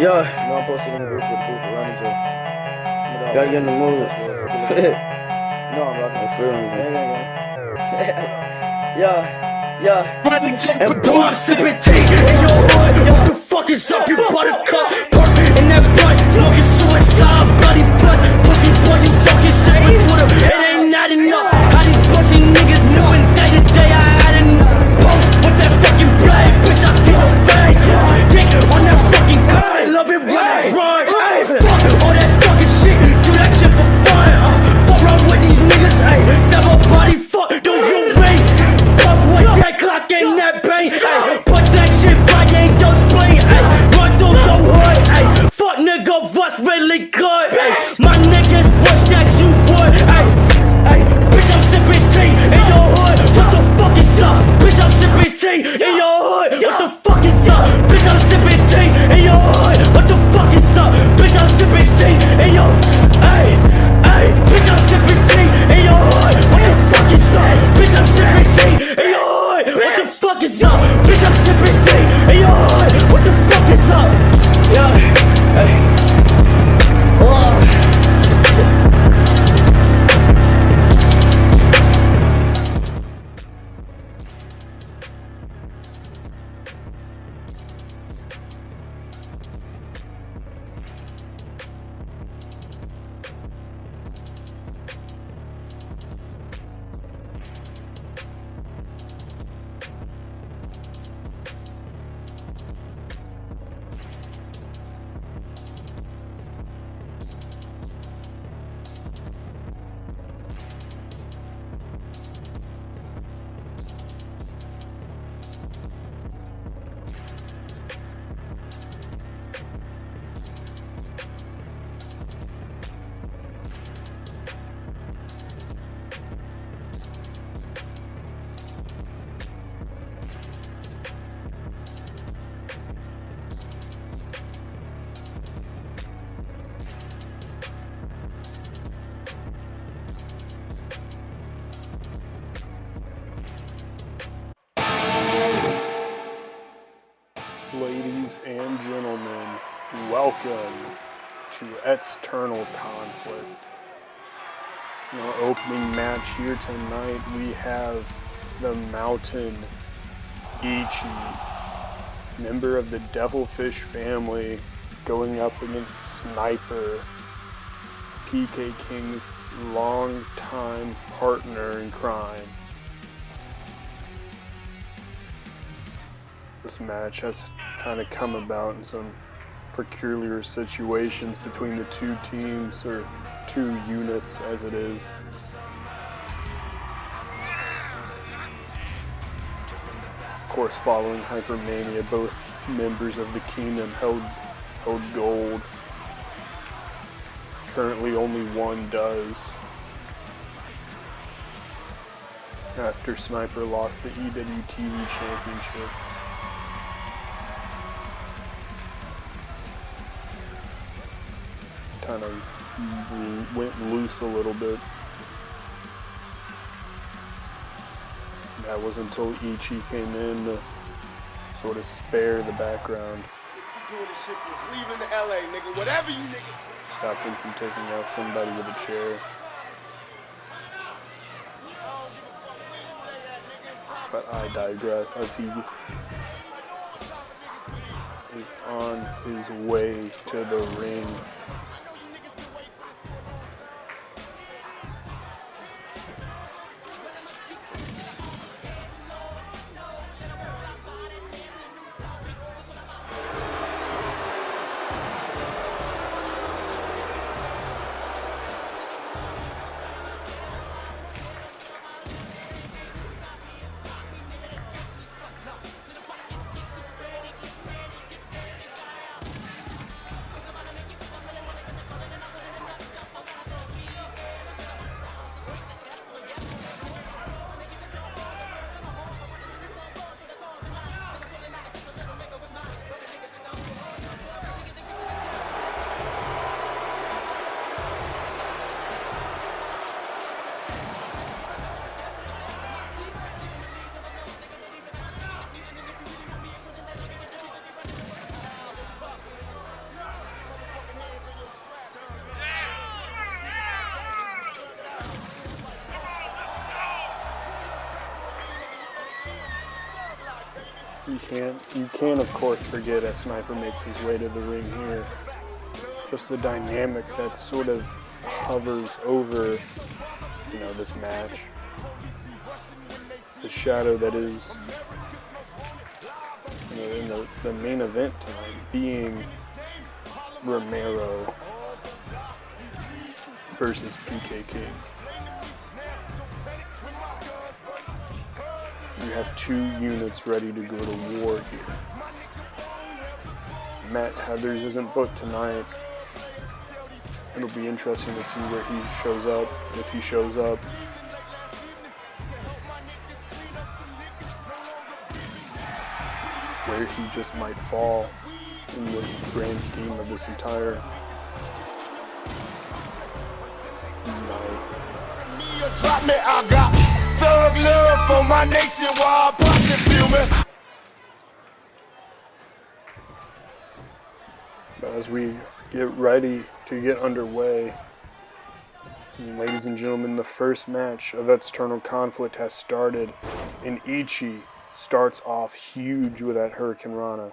Yeah. No, I'm posted in the booth around the gym. Gotta get in the mood. No, I'm rocking. I feel me. Yeah. And boy, I'm sipping tea in your hood. What the fuck is up, you buttercup? Perk in that blunt, smoking suicide, bloody blood. Pussy boy, you talking shit for Twitter. It ain't not enough. How these pussy niggas moving day to day. I had a post with that fucking blade. Bitch, I steal a face. Dick on that fucking gun. Love it when I run. Ay, fuck all that fucking shit. Do that shit for fun. Fuck around with these niggas. Ay, stab a body. Fuck, do you rate? Puff with that Glock and that bang. Ay, put that shit right, ain't just play. Ay, run through your hood. Ay, fuck nigga, what's really good? Ay, my niggas wish that you would. Ay, bitch, I'm sipping tea in your hood. What the fuck is up? Bitch, I'm sipping tea in your hood. What the fuck is up? Bitch, I'm sipping tea in your hood. What the fuck is up? Bitch, I'm sipping tea in your. Ay, bitch, I'm sipping tea in your hood. What the fuck is up? Bitch, I'm sipping tea in your hood. What the fuck is up? Bitch, I'm sipping tea in your hood. What the fuck is up? Yeah, hey. Ladies and gentlemen, welcome to External Conflict. In our opening match here tonight, we have the Mountain Eichi, member of the Devilfish family, going up against Snyper, PK King's longtime partner in crime. This match has kind of come about in some peculiar situations between the two teams, or two units as it is. Of course, following Hypermania, both members of the Kingdom held gold. Currently only one does, after Sniper lost the EWTV Championship. Kind of went loose a little bit. That was until Eichi came in to sort of spare the background. I'm doing this shit from Cleveland to LA, nigga. Whatever you niggas. Stop him from taking out somebody with a chair. But I digress, as he is on his way to the ring. You can't of course forget as Sniper makes his way to the ring here. Just the dynamic that sort of hovers over, this match. The shadow that is, in the main event tonight being Romero versus PK King. You have two units ready to go to war here. Matt Heathers isn't booked tonight. It'll be interesting to see where he shows up, if he shows up. Where he just might fall in the grand scheme of this entire night. Drop me, I got thug love for my nation while pushing fuming. But as we get ready to get underway, ladies and gentlemen, the first match of External Conflict has started, and Eichi starts off huge with that Hurricane Rana.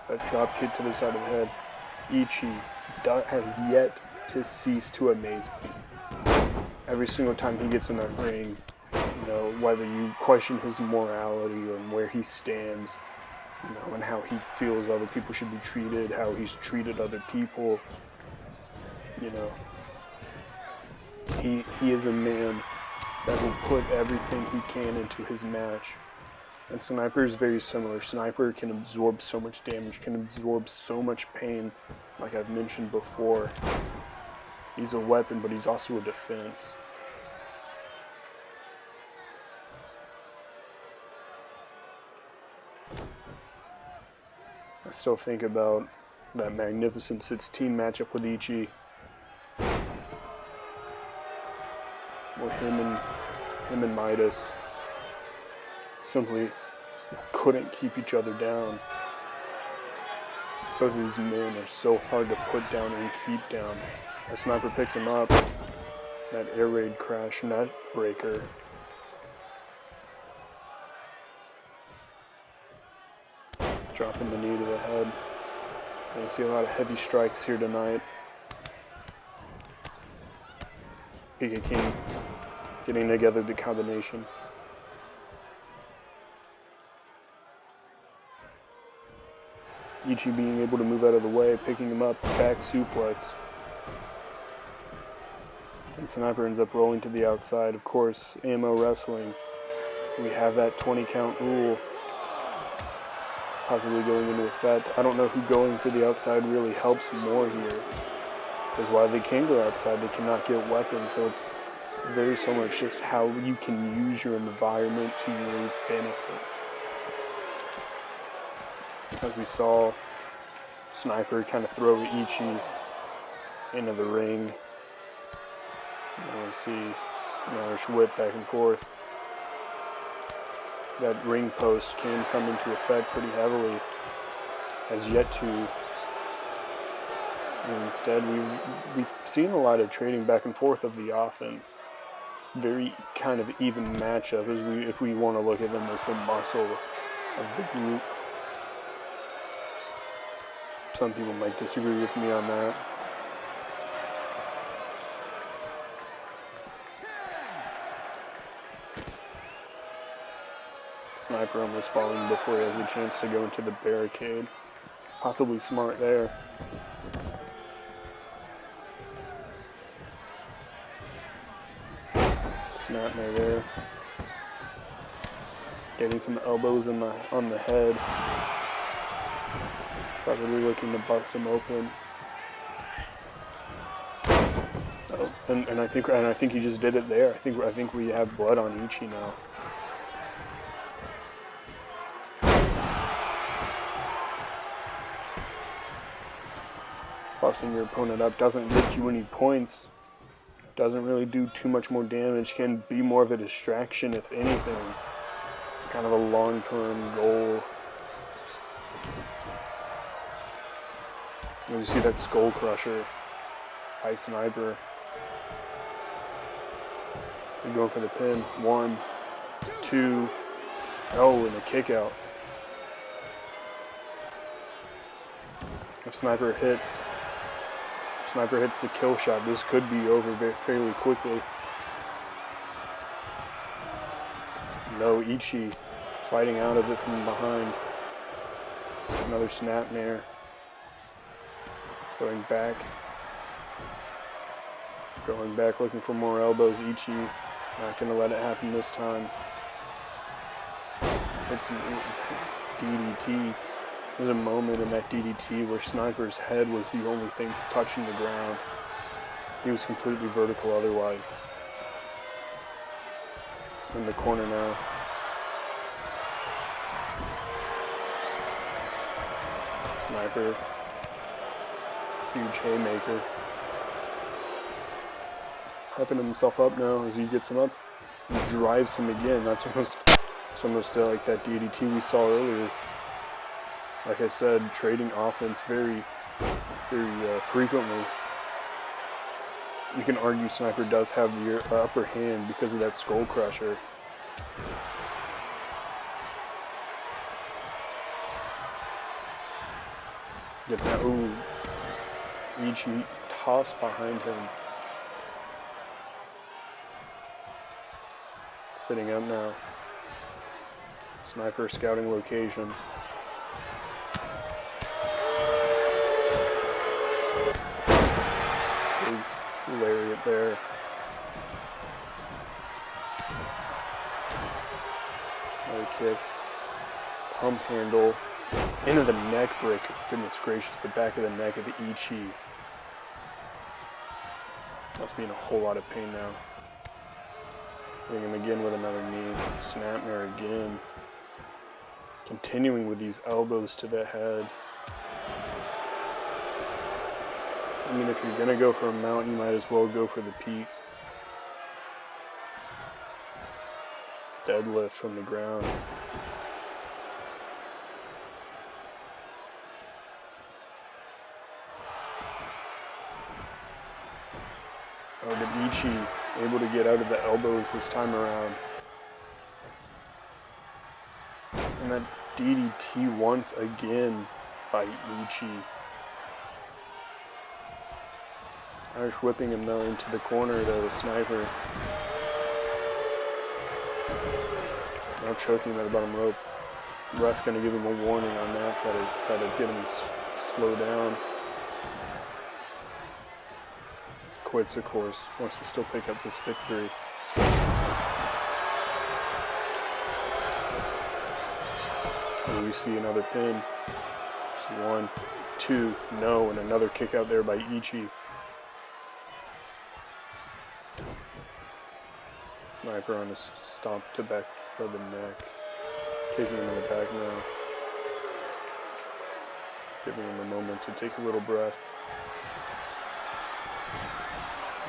That drop kick to the side of the head. Eichi has yet to cease to amaze me. Every single time he gets in that ring, whether you question his morality and where he stands, and how he feels other people should be treated, how he's treated other people, he is a man that will put everything he can into his match. And Sniper is very similar. Sniper can absorb so much damage, can absorb so much pain, like I've mentioned before. He's a weapon, but he's also a defense. I still think about that Magnificent 16 matchup with Eichi, where him and Midas simply couldn't keep each other down. Both of these men are so hard to put down and keep down. A Sniper picks him up, that air raid crash net breaker. Dropping the knee to the head. I see a lot of heavy strikes here tonight. PK King getting together the combination. Eichi being able to move out of the way, picking him up, back suplex. And Sniper ends up rolling to the outside. Of course, AMO wrestling. We have that 20 count rule possibly going into effect. I don't know who going for the outside really helps more here. Because while they can go outside, they cannot get weapons. So it's very so much just how you can use your environment to your benefit. As we saw Sniper kind of throw Eichi into the ring. We see Irish whip back and forth. That ring post can come into effect pretty heavily. Has yet to. And instead, we've seen a lot of trading back and forth of the offense. Very kind of even matchup if we want to look at them as the muscle of the group. Some people might disagree with me on that. Sniper almost falling before he has a chance to go into the barricade. Possibly smart there. Snapmare there. Getting some elbows on the head. Probably looking to bust him open. Oh, and I think he just did it there. I think we have blood on Eichi now. Busting your opponent up doesn't get you any points. Doesn't really do too much more damage. Can be more of a distraction, if anything. Kind of a long-term goal. You see that skull crusher by Sniper. They're going for the pin. 1, 2. Oh, and a kick out. If Snyper hits the kill shot, this could be over fairly quickly. No, Eichi fighting out of it from behind. Another snapmare. Going back. Going back looking for more elbows. Eichi not going to let it happen this time. It's DDT. There's a moment in that DDT where Sniper's head was the only thing touching the ground. He was completely vertical otherwise. In the corner now. Sniper. Huge haymaker. Hyping himself up now as he gets him up. He drives him again. That's almost like that DDT we saw earlier. Like I said, trading offense very frequently. You can argue Sniper does have the upper hand because of that skull crusher. Gets that, ooh. Eichi tossed behind him. Sitting up now. Sniper scouting location. Lariat there. Another kick. Pump handle. Into the neck break. Goodness gracious, the back of the neck of the Eichi. Must be in a whole lot of pain now. Hitting him again with another knee. Snapmare again. Continuing with these elbows to the head. I mean, if you're going to go for a mount, you might as well go for the peak. Deadlift from the ground. Oh, but Eichi able to get out of the elbows this time around. And that DDT once again by Eichi. Irish whipping him though into the corner though, the Sniper. Now choking him at the bottom rope. Ref gonna give him a warning on that, try to get him slow down. Quits, of course, wants to still pick up this victory. And we see another pin. See 1, 2, no, and another kick out there by Eichi. Sniper on a stomp to back of the neck. Kicking him in the back now. Giving him a moment to take a little breath.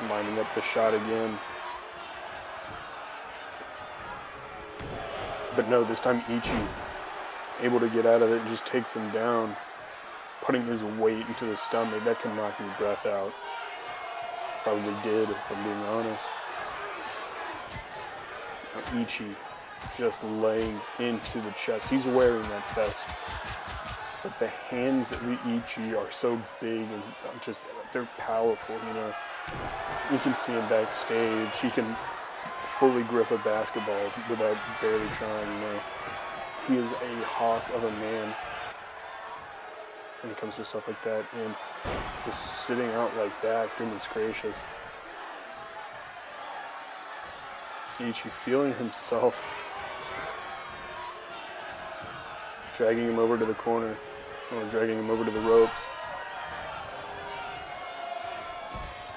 Lining up the shot again. But no, this time Eichi able to get out of it and just takes him down. Putting his weight into the stomach. That can knock your breath out. Probably did, if I'm being honest. Eichi just laying into the chest. He's wearing that vest. But the hands of Eichi are so big and just, they're powerful, you know. You can see him backstage. He can fully grip a basketball without barely trying, you know. He is a hoss of a man when it comes to stuff like that. And just sitting out like that, goodness gracious. Eichi feeling himself, dragging him over to the corner, or dragging him over to the ropes,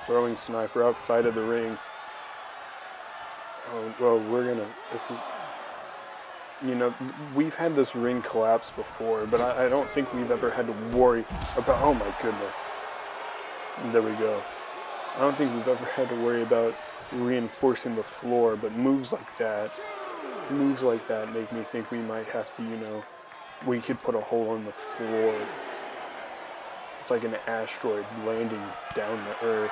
throwing Sniper outside of the ring. Oh, well, we're gonna, you know, we've had this ring collapse before, but I don't think we've ever had to worry about, oh my goodness, there we go. I don't think we've ever had to worry about reinforcing the floor, but moves like that make me think we might have to, you know, we could put a hole in the floor. It's like an asteroid landing down to Earth.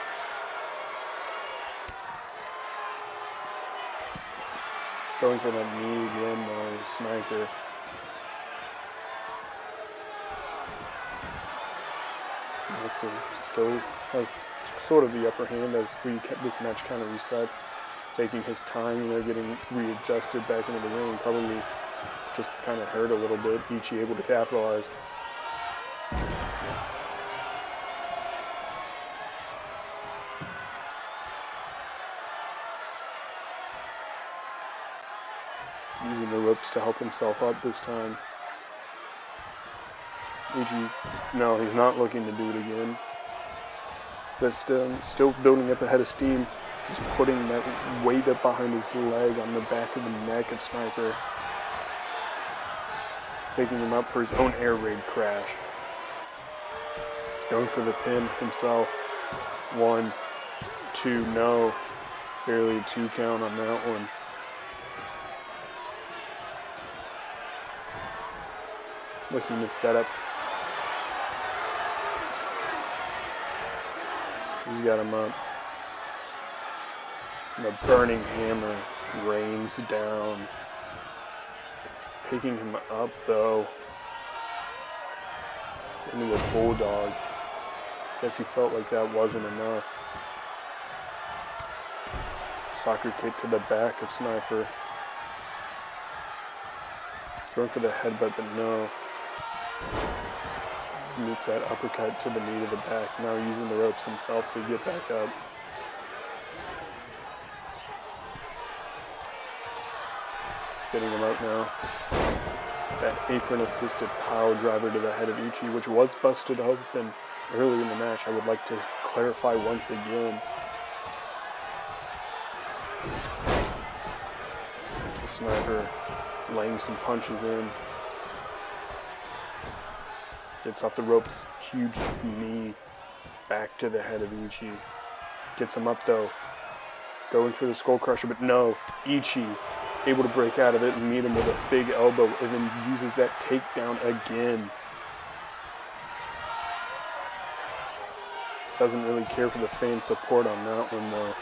Going for that knee again, though, Snyper. This still has sort of the upper hand as this match kind of resets. Taking his time, getting readjusted back into the ring. Probably just kind of hurt a little bit. Eichi able to capitalize. Using the ropes to help himself up this time. Eichi, no, he's not looking to do it again. But still building up a head of steam. Just putting that weight up behind his leg on the back of the neck of Snyper. Picking him up for his own air raid crash. Going for the pin himself. 1, 2, no. Barely a 2 count on that one. Looking to set up. He's got him up. The burning hammer rains down. Picking him up though. Into a bulldog. Guess he felt like that wasn't enough. Soccer kick to the back of Snyper. Going for the headbutt, but no. Meets that uppercut to the knee to the back. Now using the ropes himself to get back up. Getting him out now. That apron-assisted pile driver to the head of Eichi, which was busted open early in the match. I would like to clarify once again. The Sniper laying some punches in. Gets off the ropes, huge knee back to the head of Eichi. Gets him up though. Going for the skull crusher, but no. Eichi able to break out of it and meet him with a big elbow, and then uses that takedown again. Doesn't really care for the fan support on that one though.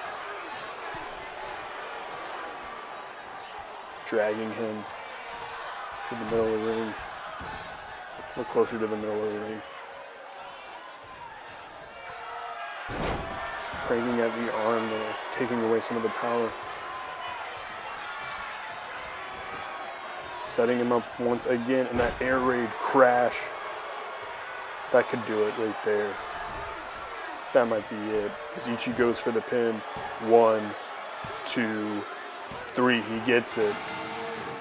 Dragging him to the middle of the ring. We're closer to the middle of the ring. Cranking at the arm there, taking away some of the power. Setting him up once again, and that air raid crash. That could do it right there. That might be it. As Eichi goes for the pin. 1, 2, 3. He gets it.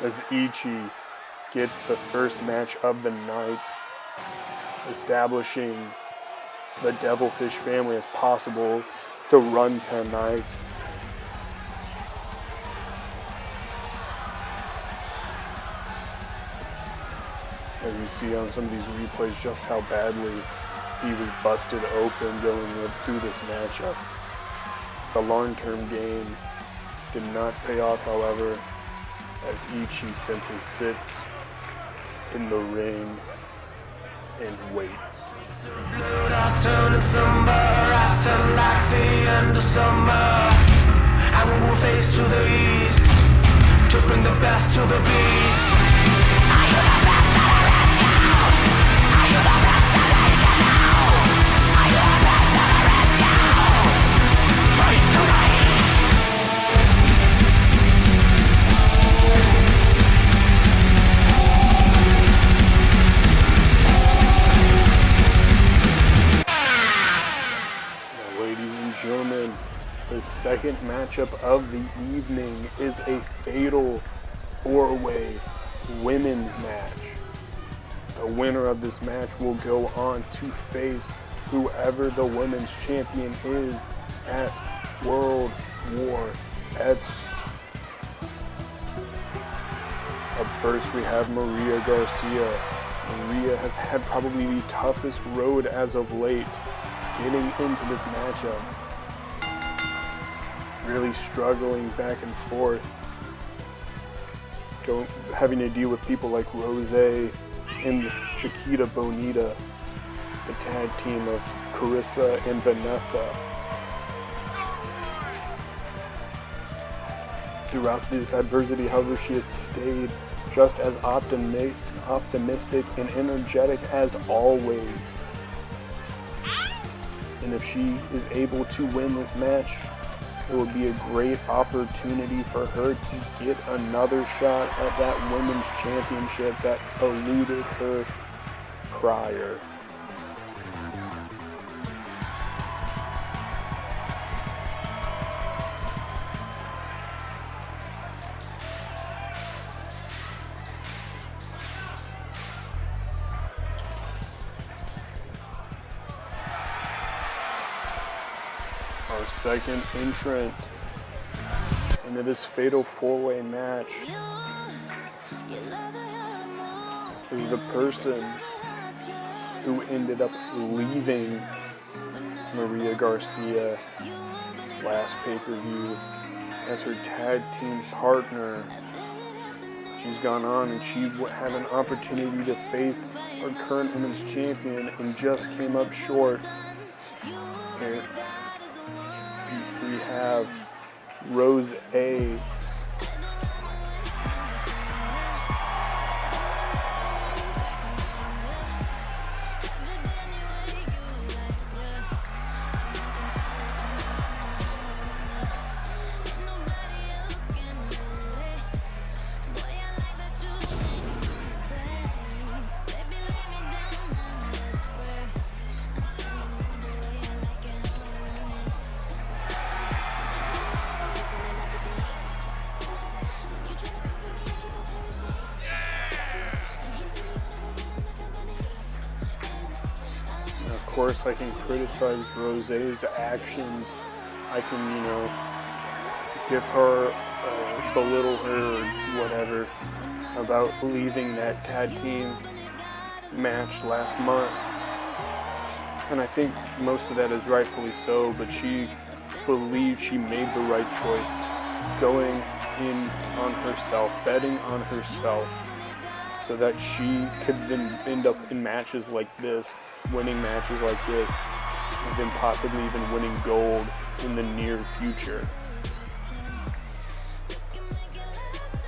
As Eichi gets the first match of the night, establishing the Devilfish family as possible to run tonight. As you see on some of these replays just how badly he was busted open going through this matchup. The long-term game did not pay off, however, as Eichi simply sits in the ring and waits. I turn in summer, I turn like the end of summer. I will move face to the east to bring the best to the beast. Are you the best that I rescue? Are you the best that I can know? Are you the best that I rescue? Face to the Gentlemen, the second matchup of the evening is a fatal 4-way women's match. The winner of this match will go on to face whoever the women's champion is at World War X. Up first we have Maria Garcia. Maria has had probably the toughest road as of late getting into this matchup. Really struggling back and forth, having to deal with people like Rose and Chiquita Bonita, the tag team of Carissa and Vanessa. throughout this adversity. However, she has stayed just as optimistic and energetic as always. And if she is able to win this match, it would be a great opportunity for her to get another shot at that women's championship that eluded her prior. Our second entrant into this fatal four-way match is the person who ended up leaving Maria Garcia last pay-per-view as her tag team partner. She's gone on and she had an opportunity to face our current women's champion and just came up short. And we have Rose A. Of course, I can criticize Rose's actions. I can, give her, belittle her, or whatever, about leaving that tag team match last month. And I think most of that is rightfully so, but she believes she made the right choice, going in on herself, betting on herself, so that she could then end up in matches like this, winning matches like this, and then possibly even winning gold in the near future.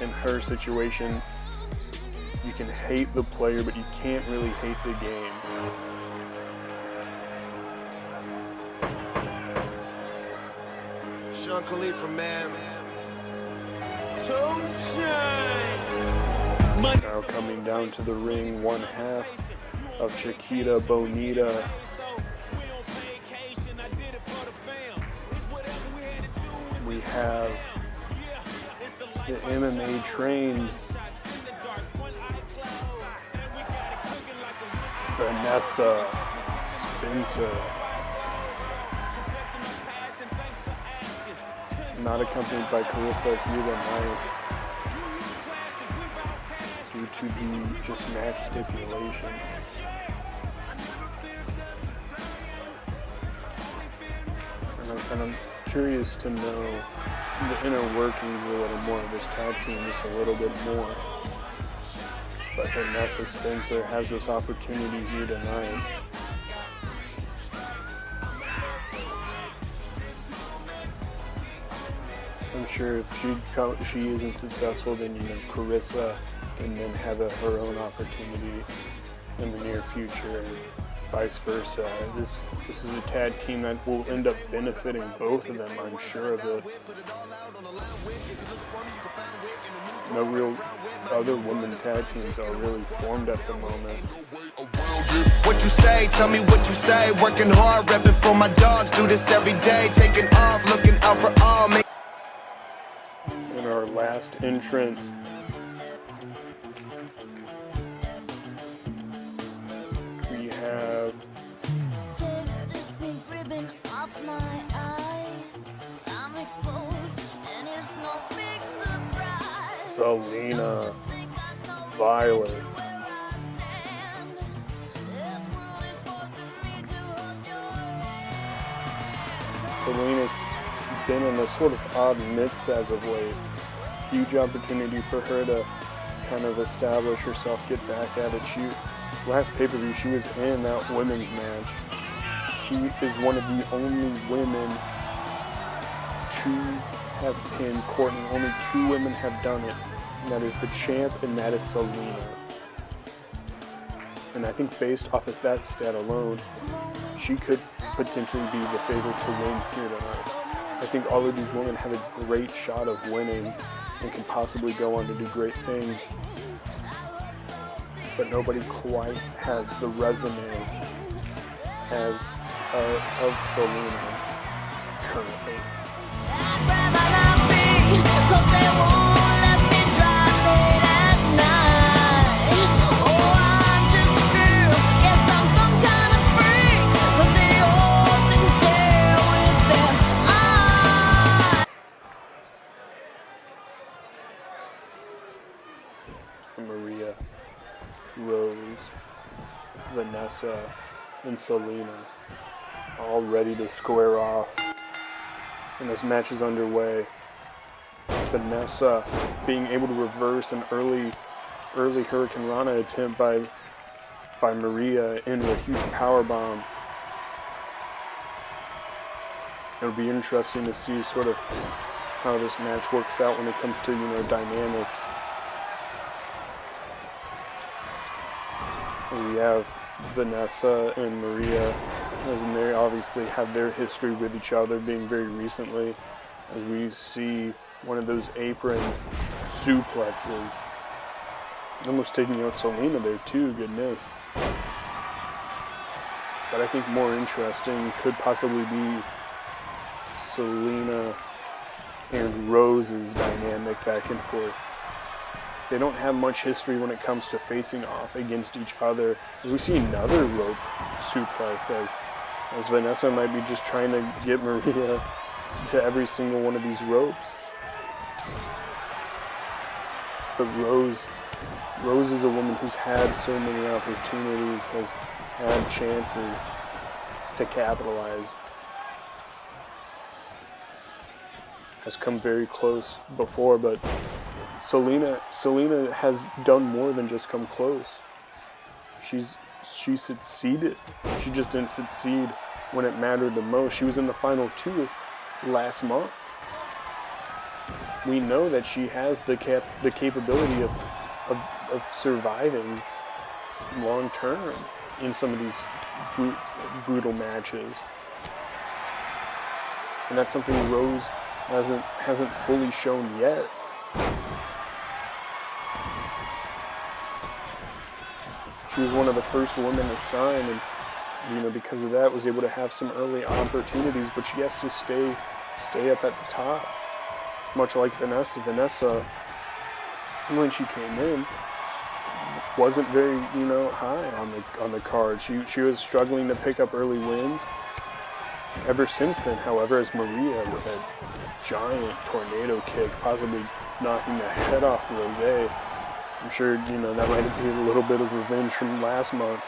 In her situation, you can hate the player, but you can't really hate the game. Sean Khalifa, man. Now coming down to the ring, one half of Chiquita Bonita. We have the MMA trained Vanessa Spencer, not accompanied by Carissa here tonight due to the just match stipulation. And I'm curious to know the inner workings a little more of this tag team, just a little bit more. But Vanessa Spencer has this opportunity here tonight. I'm sure if she isn't successful, then Carissa can then have her own opportunity in the near future, and vice versa. This is a tag team that will end up benefiting both of them, I'm sure of it. No real other women tag teams are really formed at the moment. What you say, tell me what you say. Working hard, repping for my dogs, do this every day. Taking off, looking out for all. In our last entrance, we have take this pink ribbon off my eyes. I'm exposed and it's no big surprise. Selina Violet. Selina's been in a sort of odd midst as of late. Huge opportunity for her to kind of establish herself, get back at it. Last pay-per-view, she was in that women's match. She is one of the only women to have pinned Courtney. Only 2 women have done it, and that is the champ, and that is Selina. And I think based off of that stat alone, she could potentially be the favorite to win here tonight. I think all of these women have a great shot of winning and can possibly go on to do great things, but nobody quite has the resume as of Selina currently. I'd rather not be, 'cause they won't let me drive late at night. Oh, I'm just a girl, guess I'm some kind of freak, but they all seem to stare with their eyes. For Maria, Rose, Vanessa, and Selina, all ready to square off. And this match is underway. Vanessa being able to reverse an early Hurricane Rana attempt by Maria into a huge powerbomb. It'll be interesting to see sort of how this match works out when it comes to, dynamics. We have Vanessa and Maria, and they obviously have their history with each other, being very recently, as we see one of those apron suplexes. Almost taking out Selina there too, goodness. But I think more interesting could possibly be Selina and Rose's dynamic back and forth. They don't have much history when it comes to facing off against each other. As we see another rope suplex, as Vanessa might be just trying to get Maria to every single one of these ropes. But Rose is a woman who's had so many opportunities, has had chances to capitalize. Has come very close before, but Selina has done more than just come close. She succeeded. She just didn't succeed when it mattered the most. She was in the final 2 last month. We know that she has the capability of surviving long term in some of these brutal matches, and that's something Rose hasn't fully shown yet. She was one of the first women to sign, and because of that was able to have some early opportunities, but she has to stay up at the top. Much like Vanessa. Vanessa, when she came in, wasn't very, high on the card. She was struggling to pick up early wins. Ever since then, however, as Maria with a giant tornado kick, possibly knocking the head off Rose. I'm sure, that might be a little bit of revenge from last month.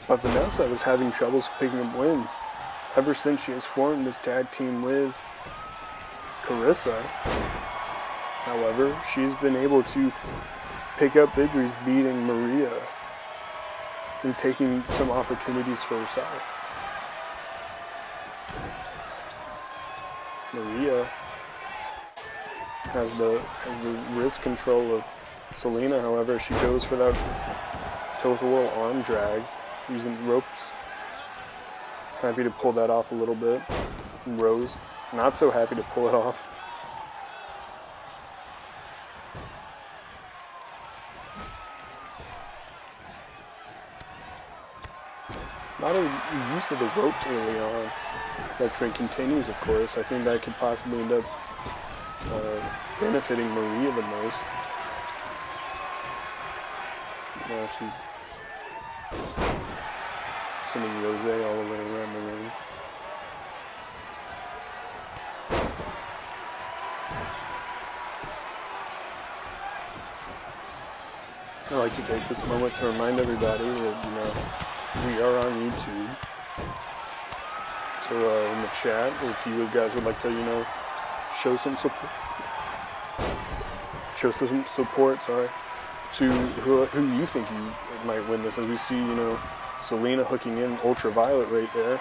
But Vanessa was having troubles picking up wins. Ever since she has formed this tag team with Carissa, however, she's been able to pick up victories beating Maria and taking some opportunities for herself. Maria has the wrist control of Selina, however, she goes for that toe-to-wheel arm drag using ropes. Happy to pull that off a little bit. And Rose, not so happy to pull it off. Not a use of the ropes early on. That trend continues, of course. I think that could possibly end up benefiting Maria the most. Now she's sending Rose all the way around the ring. I'd like to take this moment to remind everybody that, we are on YouTube. So in the chat, if you guys would like to, show some support, to who you think you might win this. As we see, Selina hooking in Ultraviolet right there.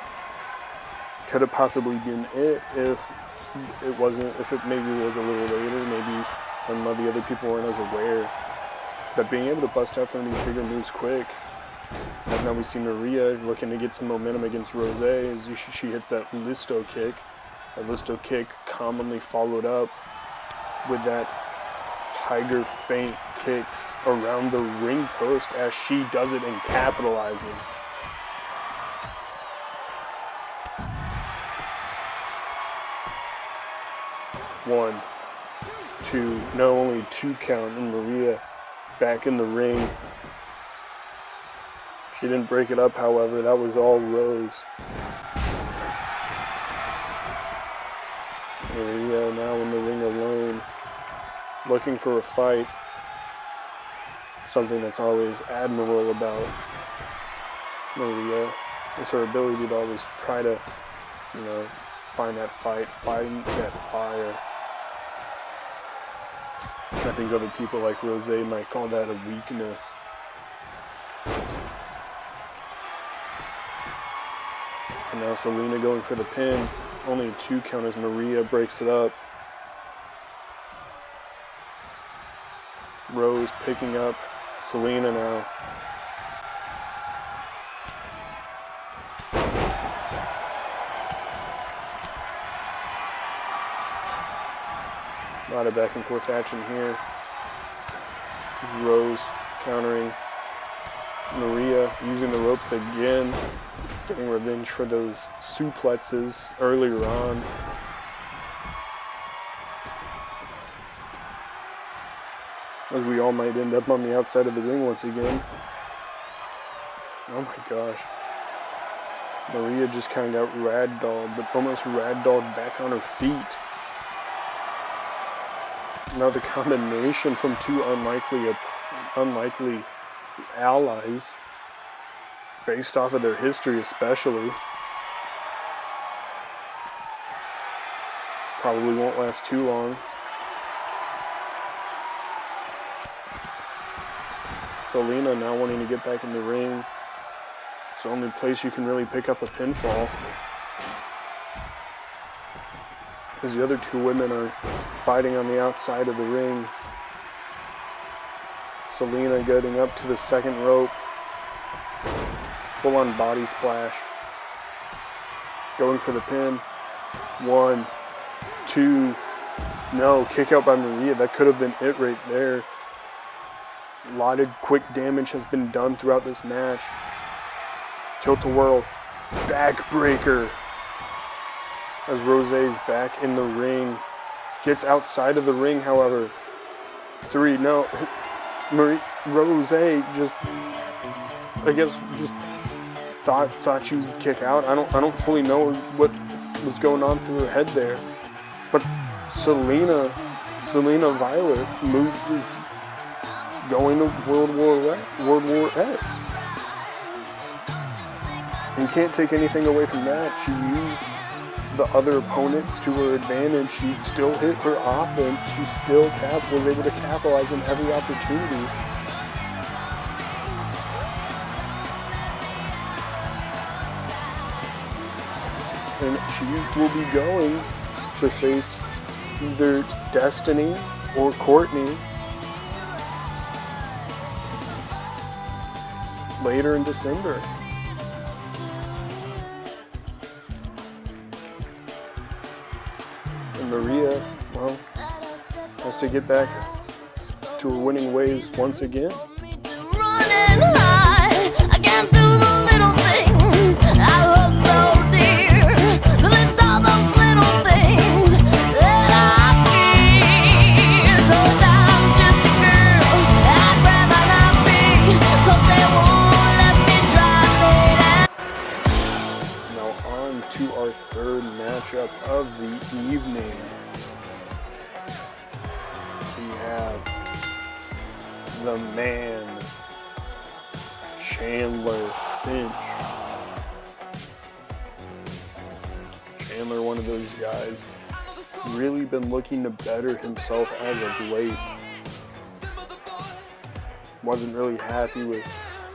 could have possibly been it if it wasn't, if it maybe was a little later, maybe some of the other people weren't as aware. But being able to bust out some of these bigger moves quick. And now we see Maria looking to get some momentum against Rose as she hits that Listo kick. A Listo kick commonly followed up with that tiger feint kicks around the ring post as she does it and capitalizes. One, two, no, only 2 count, and Maria back in the ring. She didn't break it up, however, that was all Rose. Maria now in the ring alone, looking for a fight. Something that's always admirable about Maria is her ability to always try to, find that fight, find that fire. I think other people like Rose might call that a weakness. And now Selina going for the pin. Only a 2 count as Maria breaks it up. Rose picking up Selina now. A lot of back and forth action here. Rose countering. Maria using the ropes again, getting revenge for those suplexes earlier on. As we all might end up on the outside of the ring once again. Oh my gosh. Maria just kind of got ragdolled, but almost ragdolled back on her feet. Now the combination from 2 unlikely allies, based off of their history especially, probably won't last too long. Selina now wanting to get back in the ring. It's the only place you can really pick up a pinfall, because the other 2 women are fighting on the outside of the ring. Selina getting up to the second rope. Full on body splash. Going for the pin. 1, 2. No, kick out by Maria. That could have been it right there. A lot of quick damage has been done throughout this match. Tilt-a-whirl. Backbreaker. As Rose's back in the ring. Gets outside of the ring, however. 3, no. Rose just thought she would kick out. I don't fully know what was going on through her head there. But Selina Violet is going to World War X. You can't take anything away from that. She used the other opponents to her advantage. She still hit her offense. She still was able to capitalize on every opportunity. And she will be going to face either Destiny or Courtney later in December. Maria, well, has to get back to her winning ways once again. Running high, I can't do the little things I love so dear. 'Cause it's all those little things that I fear. 'Cause I'm just a girl, I'd rather not be. 'Cause they won't let me drive it out. Now on to our 3rd matchup of the evening. We have the Mann, Chandler, Finch. Chandler, one of those guys, really been looking to better himself as of late. Wasn't really happy with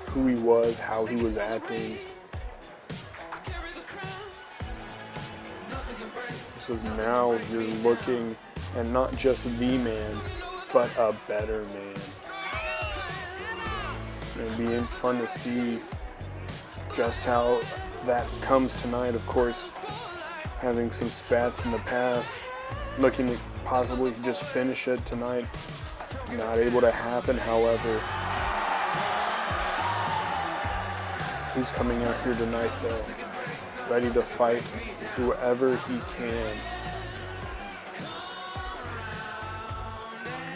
who he was, how he was acting. says now you're looking at not just the man, but a better man. It'll be fun to see just how that comes tonight. Of course, having some spats in the past, looking to possibly just finish it tonight. Not able to happen, however. He's coming out here tonight, though, ready to fight whoever he can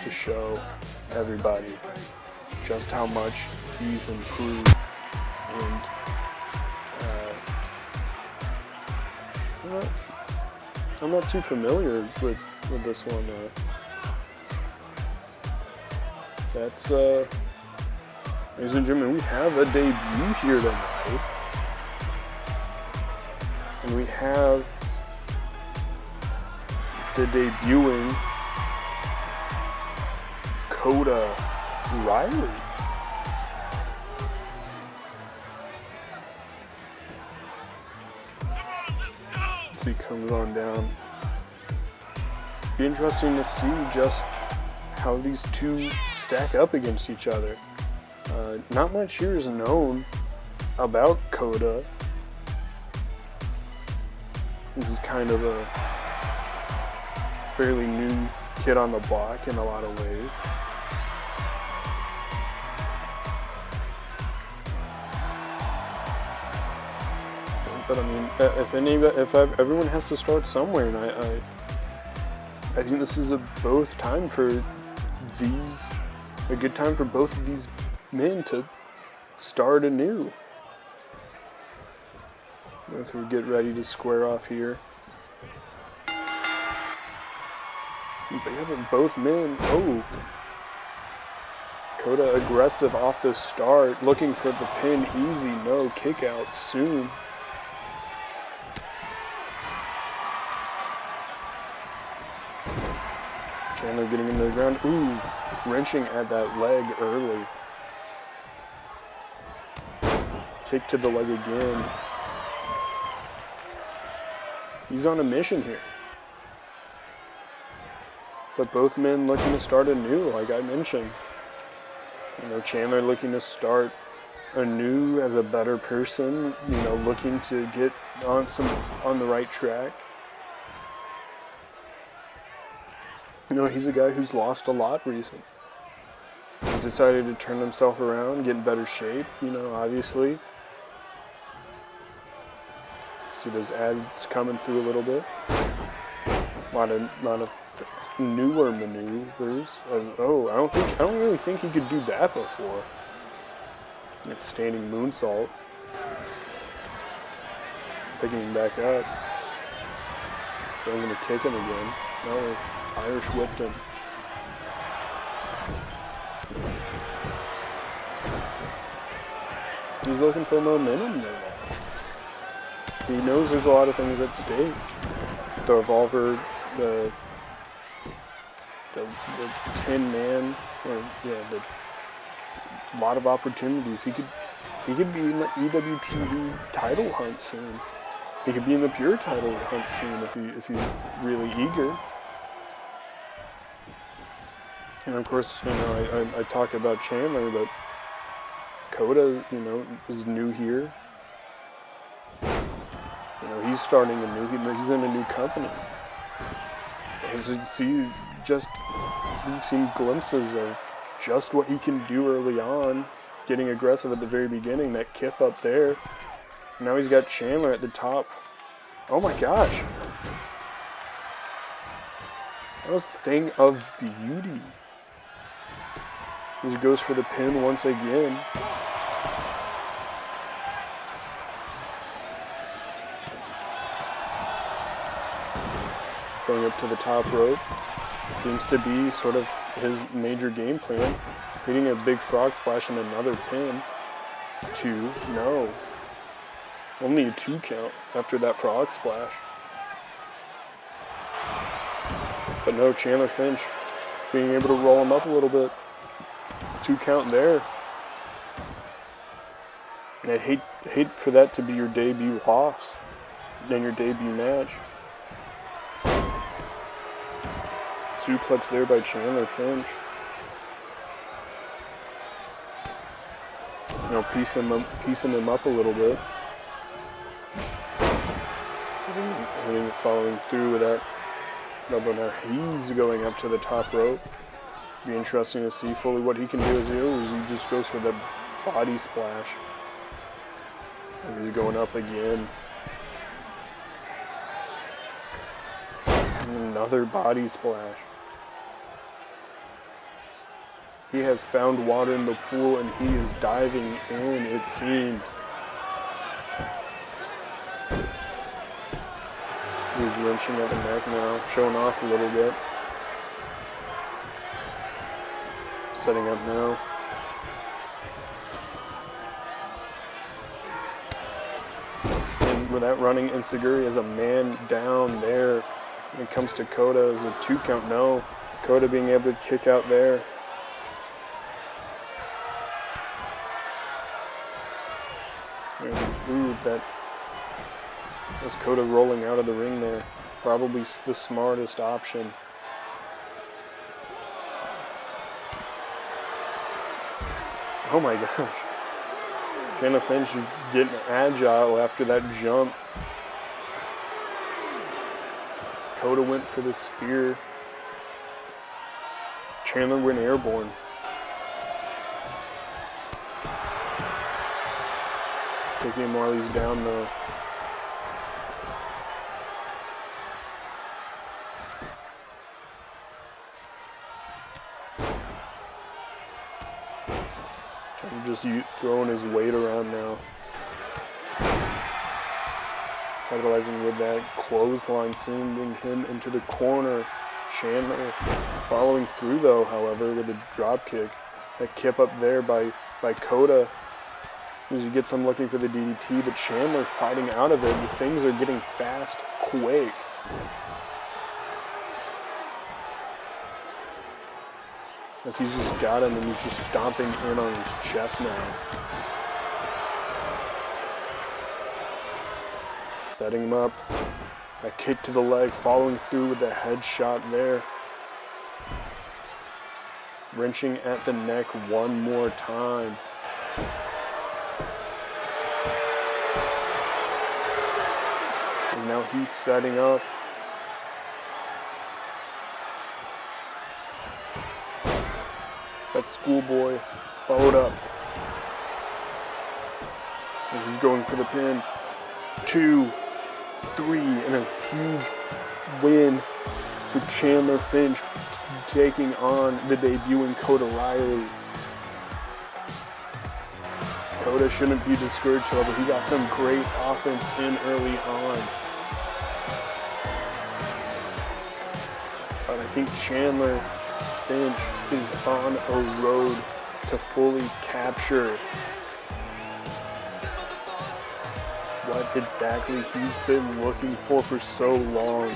to show everybody just how much he's improved. And I'm not too familiar with this one. That's ladies and gentlemen, we have a debut here tonight. And we have the debuting Coda Riley. So he comes on down. Be interesting to see just how these two stack up against each other. Not much here is known about Coda. This is kind of a fairly new kid on the block in a lot of ways. But I mean, if everyone has to start somewhere, and I think this is a good time for both of these men to start anew. As we get ready to square off here. But yeah, both men, Coda aggressive off the start, looking for the pin easy, no kick out soon. Chandler getting into the ground. Ooh, wrenching at that leg early. Kick to the leg again. He's on a mission here. But both men looking to start anew, like I mentioned. You know, Chandler looking to start anew as a better person, you know, looking to get on the right track. You know, he's a guy who's lost a lot recently. He decided to turn himself around, get in better shape, you know, obviously. See those ads coming through a little bit. A lot of newer maneuvers. I don't really think he could do that before. Like standing moonsault. Picking him back up. So I'm gonna kick him again. No, Irish whipped him. He's looking for momentum there now. He knows there's a lot of things at stake. The revolver, the 10-man, a lot of opportunities. He could be in the EWTV title hunt soon. He could be in the pure title hunt soon if he's really eager. And of course, you know, I talk about Chandler, but Coda, you know, is new here. You know, he's starting he's in a new company. As you see, we've seen glimpses of just what he can do early on, getting aggressive at the very beginning, that kip up there. Now he's got Chandler at the top. Oh my gosh. That was a thing of beauty. As he goes for the pin once again. Going up to the top rope. Seems to be sort of his major game plan. Hitting a big frog splash and another pin. 2, no. Only a 2 count after that frog splash. But no, Chandler Finch being able to roll him up a little bit. 2 count there. And I'd hate for that to be your debut loss in your debut match. suplex there by Chandler Finch. You know, piecing him up a little bit. And following through with that double. Now he's going up to the top rope. Be interesting to see fully what he can do as he just goes for the body splash. And he's going up again. And another body splash. He has found water in the pool and he is diving in, it seems. He's wrenching at the neck now, showing off a little bit. Setting up now. And with that running enziguri as a man down there. When it comes to Kota as a 2 count, no. Kota being able to kick out there. Ooh, that was Kota rolling out of the ring there. Probably the smartest option. Oh my gosh. Chandler Finch getting agile after that jump. Kota went for the spear. Chandler went airborne. Taking him while he's down though. Just throwing his weight around now. Capitalizing with that clothesline, sending him into the corner. Chandler following through though, however, with a drop kick. That kip up there by Kota. As he gets him looking for the DDT, but Chandler fighting out of it. Things are getting fast, quick. As he's just got him and he's just stomping in on his chest now. Setting him up. A kick to the leg, following through with the headshot there. Wrenching at the neck one more time. And now he's setting up. That schoolboy followed up. And he's going for the pin. 2, 3, and a huge win for Chandler Finch, taking on the debuting Kota Riley. Kota shouldn't be discouraged, however, he got some great offense in early on. But I think Chandler Finch is on a road to fully capture what exactly he's been looking for so long.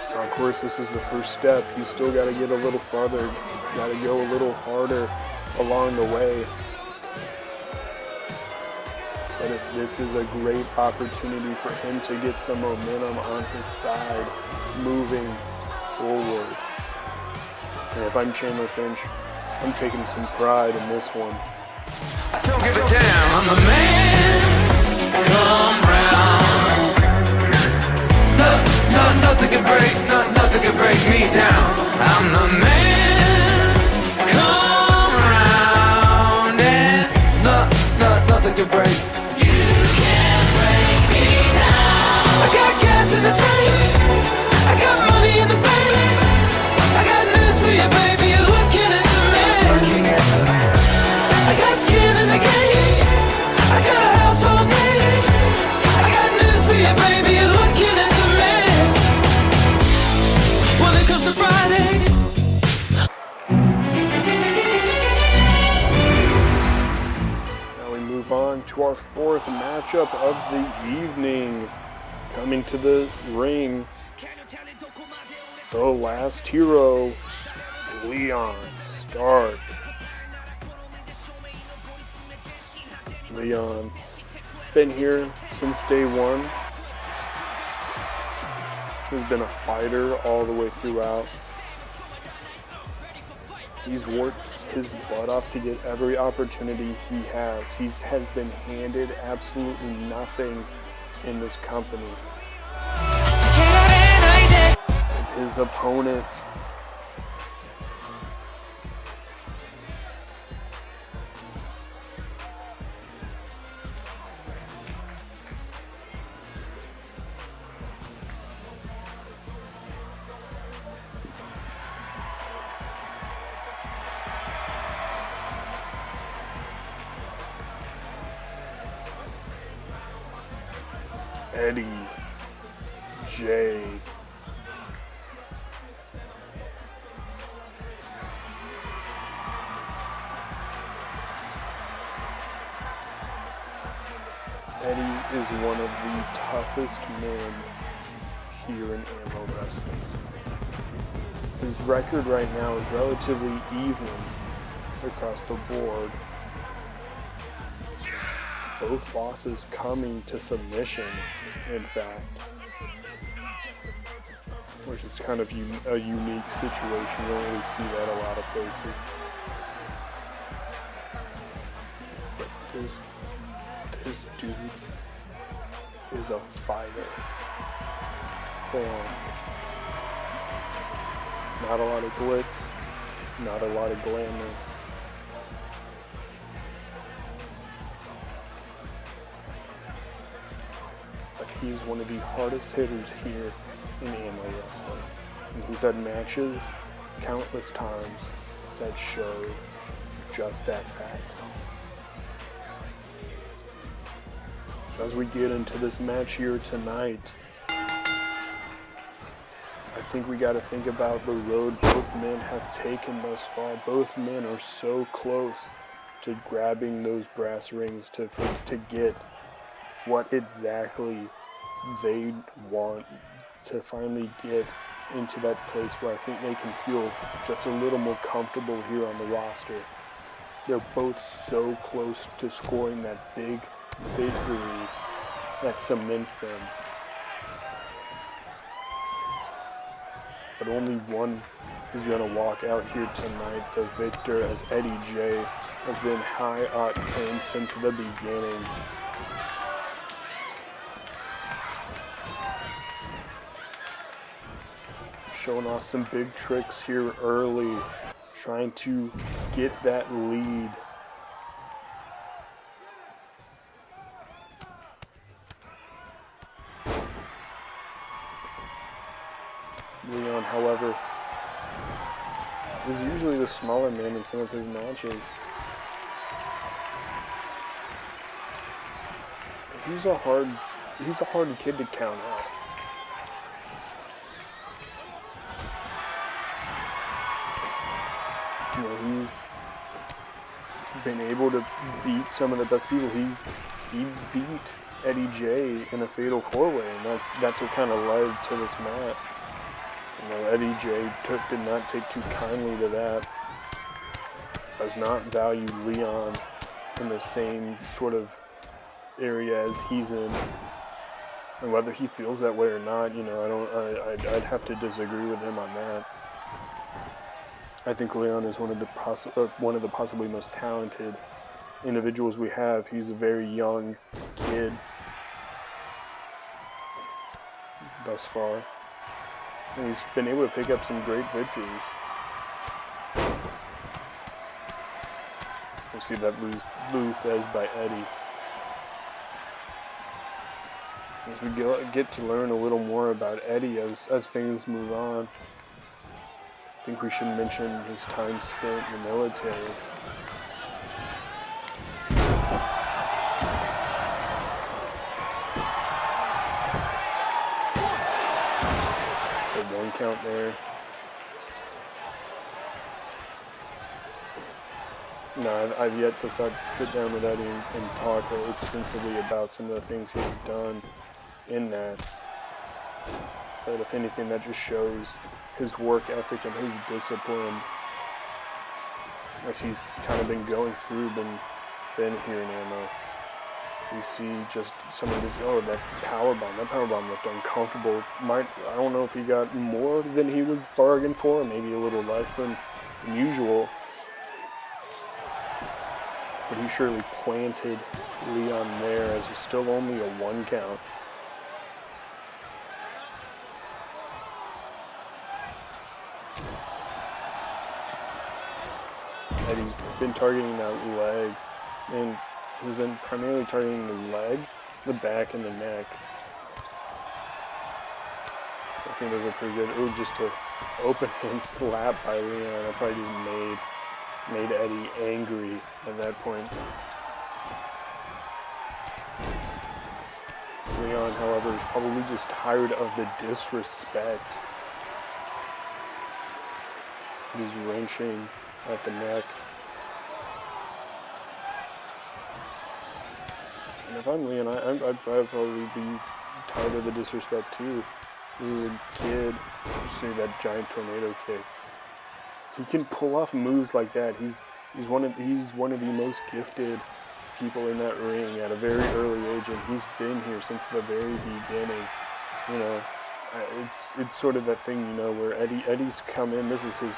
Now, of course, this is the first step. He's still got to get a little farther. He's got to go a little harder along the way. But this is a great opportunity for him to get some momentum on his side moving forward. And if I'm Chandler Finch, I'm taking some pride in this one. I don't give a damn, I'm the man, come round. Nothing can break me down. I'm the man, come round. And nothing can break. You can't break me down. I got gas in the tank, I got money in the bank. I got news for you, baby, you're looking at the man. I got skin in the game, I got a household name. I got news for you, baby, you're looking at the man. When it comes to Friday. Now we move on to our fourth matchup of the evening. Coming to the ring, the last hero, Leon Stark. Leon, been here since day one. has been a fighter all the way throughout. He's worked his butt off to get every opportunity he has. He has been handed absolutely nothing in this company. His opponent Eddie, Jaye, Eddie is one of the toughest men here in AMO Wrestling. His record right now is relatively even across the board. Both losses coming to submission, in fact, which is kind of a unique situation. You don't really see that a lot of places. But this dude is a fighter. Not a lot of glitz, not a lot of glamour. He's one of the hardest hitters here in AMO Wrestling. And he's had matches countless times that showed just that fact. So as we get into this match here tonight, I think we got to think about the road both men have taken thus far. Both men are so close to grabbing those brass rings to get what exactly they want, to finally get into that place where I think they can feel just a little more comfortable here on the roster. They're both so close to scoring that big victory that cements them. But only one is going to walk out here tonight, the victor, as Eddie Jaye has been high octane since the beginning. Showing off some big tricks here early, trying to get that lead. Leon, however, is usually the smaller man in some of his matches. He's a hard kid to count out. You know, he's been able to beat some of the best people. He beat Eddie Jaye in a fatal four-way, and that's what kind of led to this match. You know, Eddie Jaye did not take too kindly to that. Does not value Leon in the same sort of area as he's in, and whether he feels that way or not, you know, I'd have to disagree with him on that. I think Leon is one of the possibly most talented individuals we have. He's a very young kid thus far, and he's been able to pick up some great victories. We'll see that Luthez by Eddie. As we get to learn a little more about Eddie as things move on, I think we should mention his time spent in the military. The one count there. No, I've yet to sit down with Eddie and talk extensively about some of the things he's done in that. But if anything, that just shows his work ethic and his discipline as he's kind of been going through, been here in AMO. We see just some of this, that power bomb. That power bomb looked uncomfortable. I don't know if he got more than he would bargain for, maybe a little less than usual. But he surely planted Leon there as it's still only a 1 count. Eddie's been targeting that leg, and he's been primarily targeting the leg, the back, and the neck. I think those are pretty good. Oh, just a open hand slap by Leon. That probably just made Eddie angry at that point. Leon, however, is probably just tired of the disrespect. He's wrenching at the neck. And if I'm Leon, I'd probably be tired of the disrespect too. This is a kid. You see that giant tornado kick. He can pull off moves like that. He's one of the most gifted people in that ring at a very early age, and he's been here since the very beginning. You know, it's sort of that thing, you know, where Eddie's come in. This is his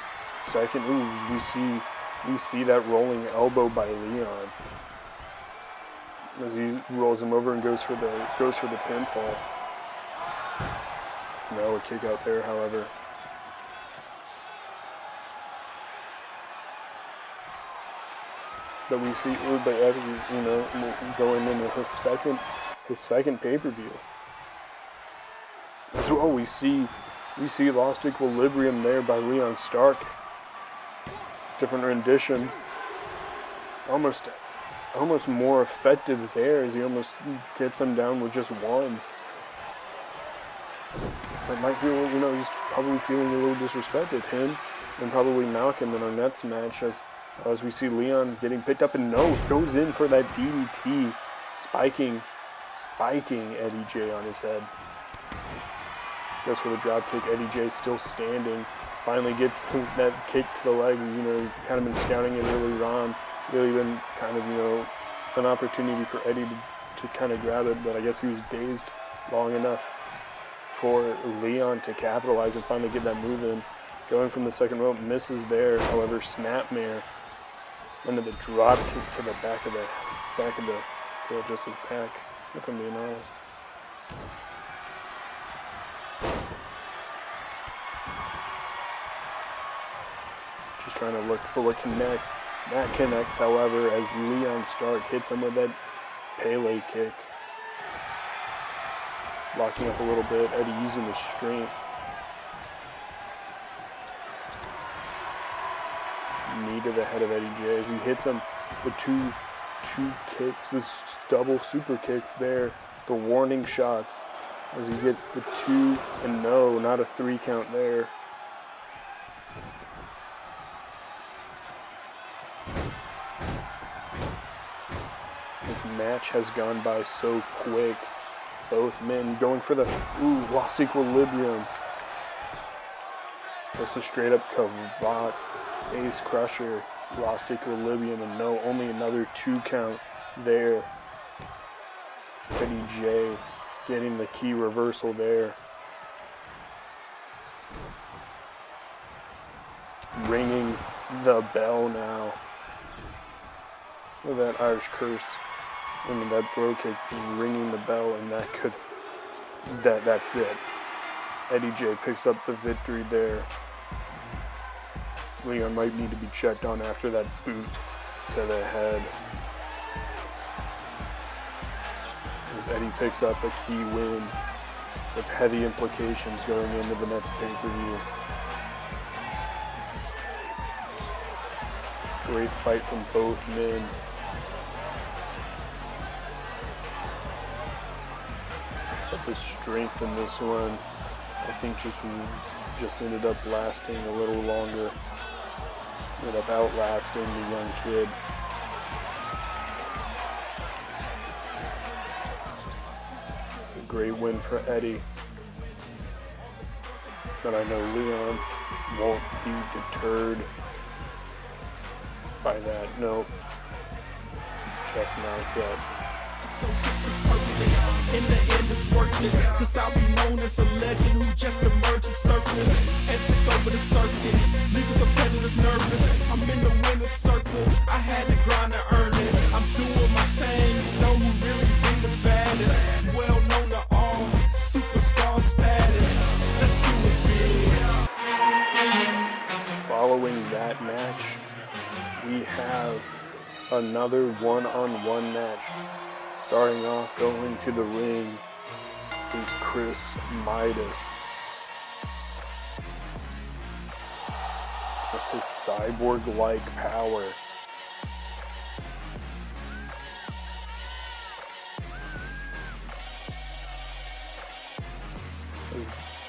second ooze. We see that rolling elbow by Leon as he rolls him over and goes for the pinfall. No, a kick out there, however. But we see Eddie's, you know, going into his second pay-per-view. As well, we see Lost Equilibrium there by Leon Stark. Different rendition. Almost more effective there as he almost gets him down with just one. But might feel, you know, he's probably feeling a little disrespected. Him and probably Malcolm in our next match as we see Leon getting picked up and goes in for that DDT, spiking Eddie J on his head. Goes for the drop kick. Eddie J still standing. Finally gets that kick to the leg. You know, kind of been scouting it early on. Really been kind of, you know, an opportunity for Eddie to kind of grab it, but I guess he was dazed long enough for Leon to capitalize and finally get that move in. Going from the second rope, misses there. However, snapmare into the drop kick to the back of the just his back, if I'm being honest. Just trying to look for what connects. That connects, however, as Leon Stark hits him with that Pele kick. Locking up a little bit. Eddie using the strength. Knee to the head of Eddie J as he hits him with two kicks, this double super kicks there, the warning shots as he gets the 2 and no, not a 3 count there. This match has gone by so quick. Both men going for the Lost Equilibrium. Just a straight up Kavat Ace Crusher, Lost Equilibrium, and no, only another 2 count there. Eddie J getting the key reversal there. Ringing the bell now. Look at that Irish curse. And that bro kick just ringing the bell, and that's it. Eddie J picks up the victory there. Leon might need to be checked on after that boot to the head. As Eddie picks up a key win with heavy implications going into the next pay-per-view. Great fight from both men. But the strength in this one, I think just ended up lasting a little longer. Ended up outlasting the young kid. It's a great win for Eddie. But I know Leon won't be deterred by that. Nope. Just not yet. So picture perfect. In the end, it's worth it. Cause I'll be known as a legend who just emerged and surfaced and took over the circuit, leaving competitors nervous. I'm in the winner's circle. I had to grind to earn it. I'm doing my thing. You know who really be the baddest? Well known to all. Superstar status. Let's do it big. Following that match, we have another one-on-one match. Starting off, going to the ring is Chris Midas. With his cyborg-like power.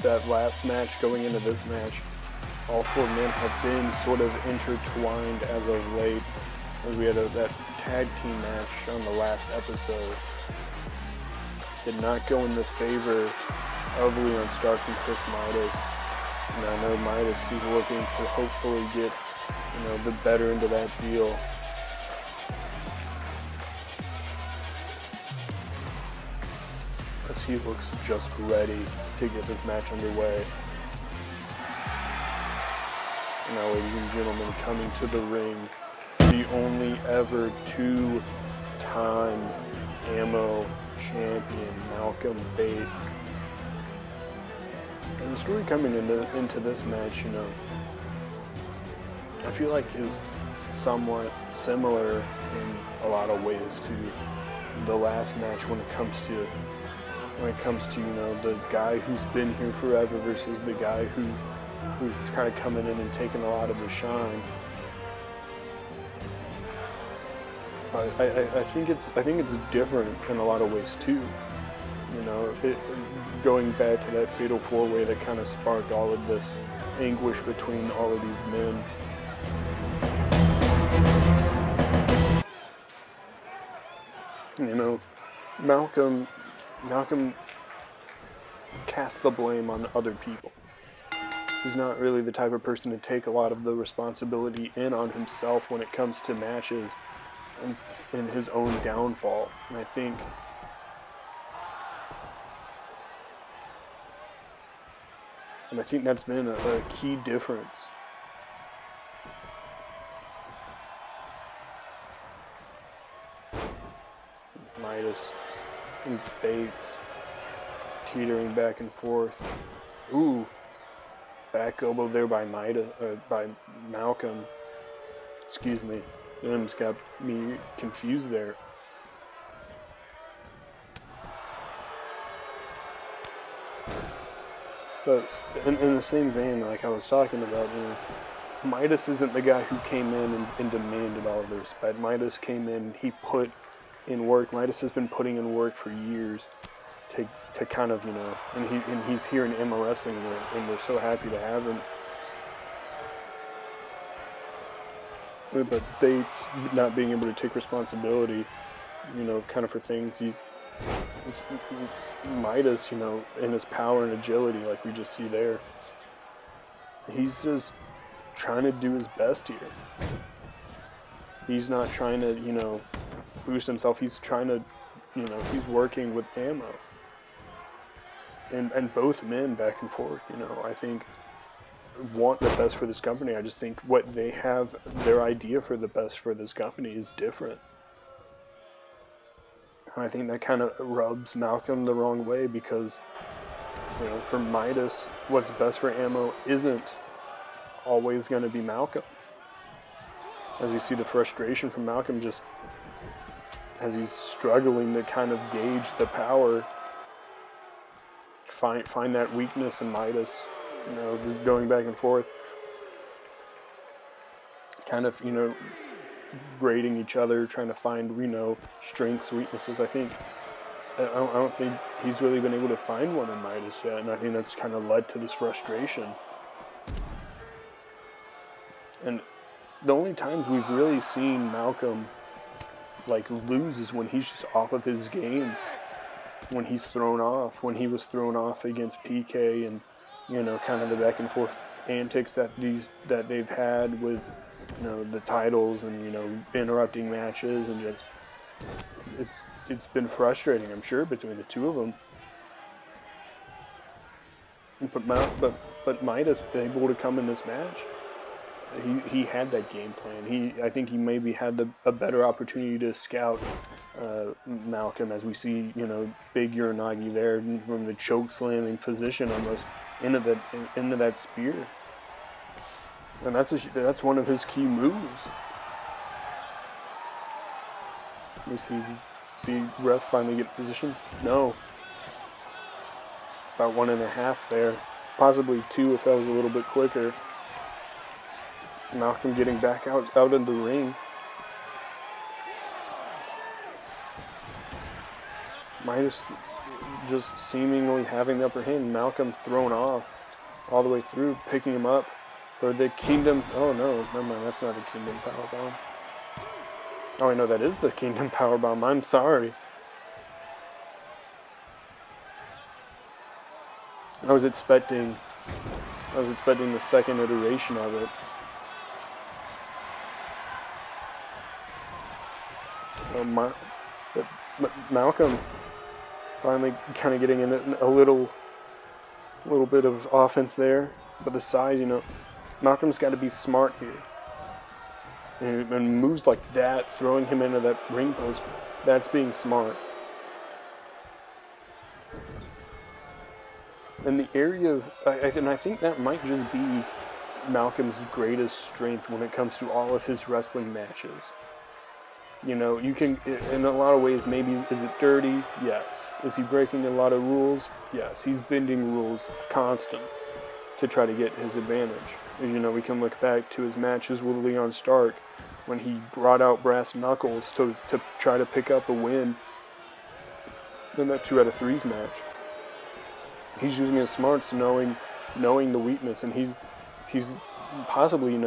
That last match, going into this match, all four men have been sort of intertwined as of late. As we had that tag team match on the last episode. Did not go in the favor of Leon Stark and Chris Midas. And I know Midas is looking to hopefully get, the better end of that deal. As he looks just ready to get this match underway. Now, ladies and gentlemen, coming to the ring, the only ever two-time AMO champion, Malcolm Bates. And the story coming into this match, I feel like is somewhat similar in a lot of ways to the last match when it comes to the guy who's been here forever versus the guy who's kind of coming in and taking a lot of the shine. I think it's different in a lot of ways too. Going back to that fatal four-way that kind of sparked all of this anguish between all of these men. Malcolm casts the blame on other people. He's not really the type of person to take a lot of the responsibility in on himself when it comes to matches and his own downfall. And I think that's been a key difference. Midas and Bates teetering back and forth. Ooh, back elbow there by by Malcolm. Excuse me, Limbs got me confused there. But in the same vein, like I was talking about, Midas isn't the guy who came in and demanded all of the respect. Midas came in, he put in work. Midas has been putting in work for years to kind of, and he's here in AMO Wrestling, and we're so happy to have him. But Bates not being able to take responsibility, kind of for things, Midas, in his power and agility, like we just see there, he's just trying to do his best here. He's not trying to, boost himself. He's trying to, he's working with AMO. And both men back and forth, I think want the best for this company. I just think what they have, their idea for the best for this company is different. And I think that kind of rubs Malcolm the wrong way because, for Midas, what's best for AMO isn't always going to be Malcolm. As you see the frustration from Malcolm just as he's struggling to kind of gauge the power, find that weakness in Midas, just going back and forth, kind of, rating each other, trying to find, strengths, weaknesses. I don't think he's really been able to find one in Midas yet, and I think that's kind of led to this frustration. And the only times we've really seen Malcolm lose is when he's just off of his game, when he's thrown off, when he was thrown off against PK, and kind of the back and forth antics that they've had with the titles and interrupting matches, and just it's been frustrating, I'm sure, between the two of them. But Midas was able to come in this match. He had that game plan. I think he maybe had a better opportunity to scout Malcolm, as we see, big Uranagi there from the choke slamming position almost into that spear, and that's one of his key moves. We see ref finally get position. No, about 1.5 there, possibly 2 if that was a little bit quicker. Malcolm getting back out in the ring. Midas just seemingly having the upper hand. Malcolm thrown off all the way through, picking him up for the Kingdom. Oh no, never mind, that's not a Kingdom Powerbomb. Oh, I know that is the Kingdom Powerbomb. I'm sorry. I was expecting the second iteration of it. Malcolm finally kind of getting in a little bit of offense there, but the size, Malcolm's got to be smart here. And moves like that, throwing him into that ring post, that's being smart. And the areas, and I think that might just be Malcolm's greatest strength when it comes to all of his wrestling matches. You can, in a lot of ways, maybe, is it dirty? Yes. Is he breaking a lot of rules? Yes. He's bending rules constant to try to get his advantage. As we can look back to his matches with Leon Stark when he brought out brass knuckles to try to pick up a win in that 2 out of 3s match. He's using his smarts, knowing the weakness, and he's possibly,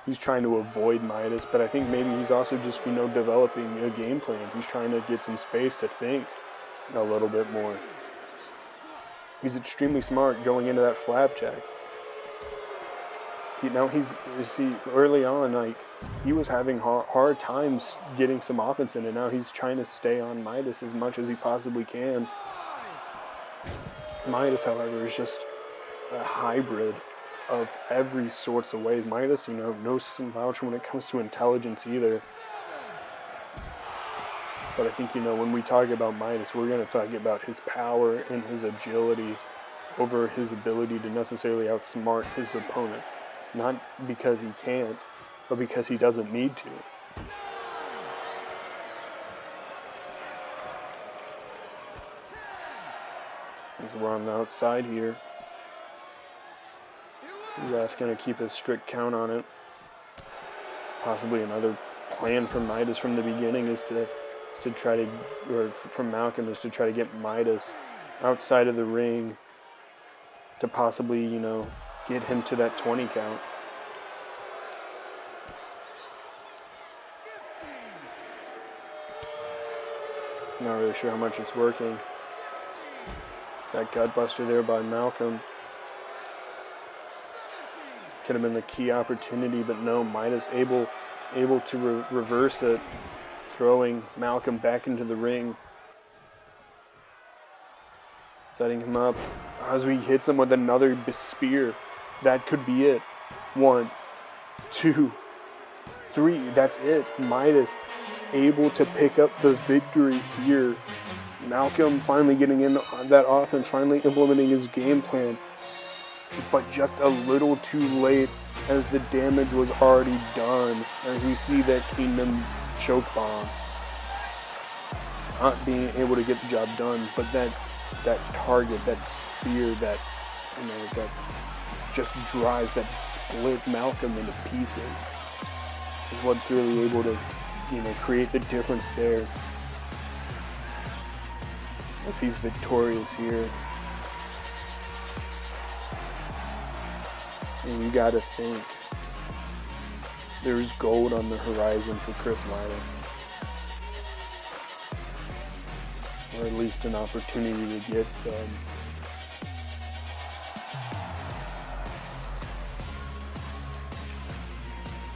he's trying to avoid Midas, but I think maybe he's also just, developing a game plan. He's trying to get some space to think a little bit more. He's extremely smart going into that flapjack. Early on, he was having hard times getting some offense in, and now he's trying to stay on Midas as much as he possibly can. Midas, however, is just a hybrid of every sorts of ways. Midas, no slouch when it comes to intelligence either. But I think, when we talk about Midas, we're going to talk about his power and his agility over his ability to necessarily outsmart his opponents. Not because he can't, but because he doesn't need to. As we're on the outside here. The ref going to keep a strict count on it. Possibly another plan from Midas from the beginning is to try to, or from Malcolm, is to try to get Midas outside of the ring to possibly, get him to that 20 count. Not really sure how much it's working. That gutbuster there by Malcolm could have been the key opportunity, but no, Midas able to reverse it, throwing Malcolm back into the ring, setting him up as he hits him with another spear. That could be it. 1, 2, 3. That's it. Midas able to pick up the victory here. Malcolm finally getting in that offense, finally implementing his game plan, but just a little too late as the damage was already done, as we see that Kingdom choke bomb. Not being able to get the job done, but that target, that spear, that just drives, that split Malcolm into pieces, is what's really able to, create the difference there. As he's victorious here. And you gotta think there's gold on the horizon for Chris Midas. Or at least an opportunity to get some.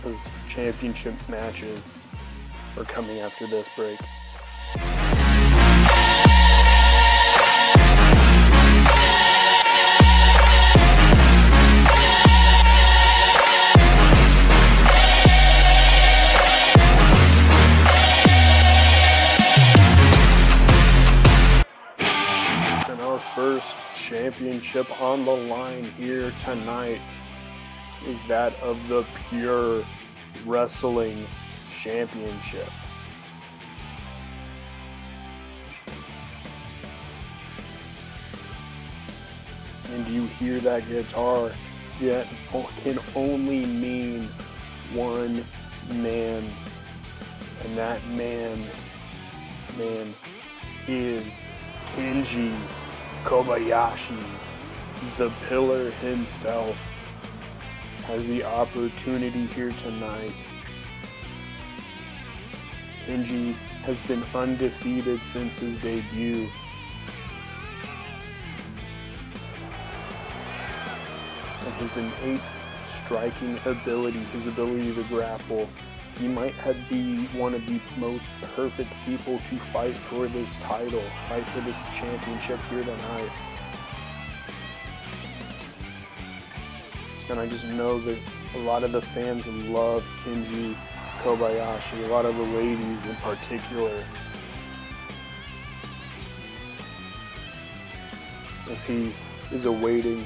His championship matches are coming after this break. our first championship on the line here tonight is that of the Pure Wrestling Championship. And you hear that guitar, that can only mean one man. And that man is Kenji Kobayashi. The Pillar himself has the opportunity here tonight. Kenji has been undefeated since his debut. And his innate striking ability, his ability to grapple, he might be one of the most perfect people to fight for this title, fight for this championship here tonight. And I just know that a lot of the fans love Kenji Kobayashi, a lot of the ladies in particular, as he is awaiting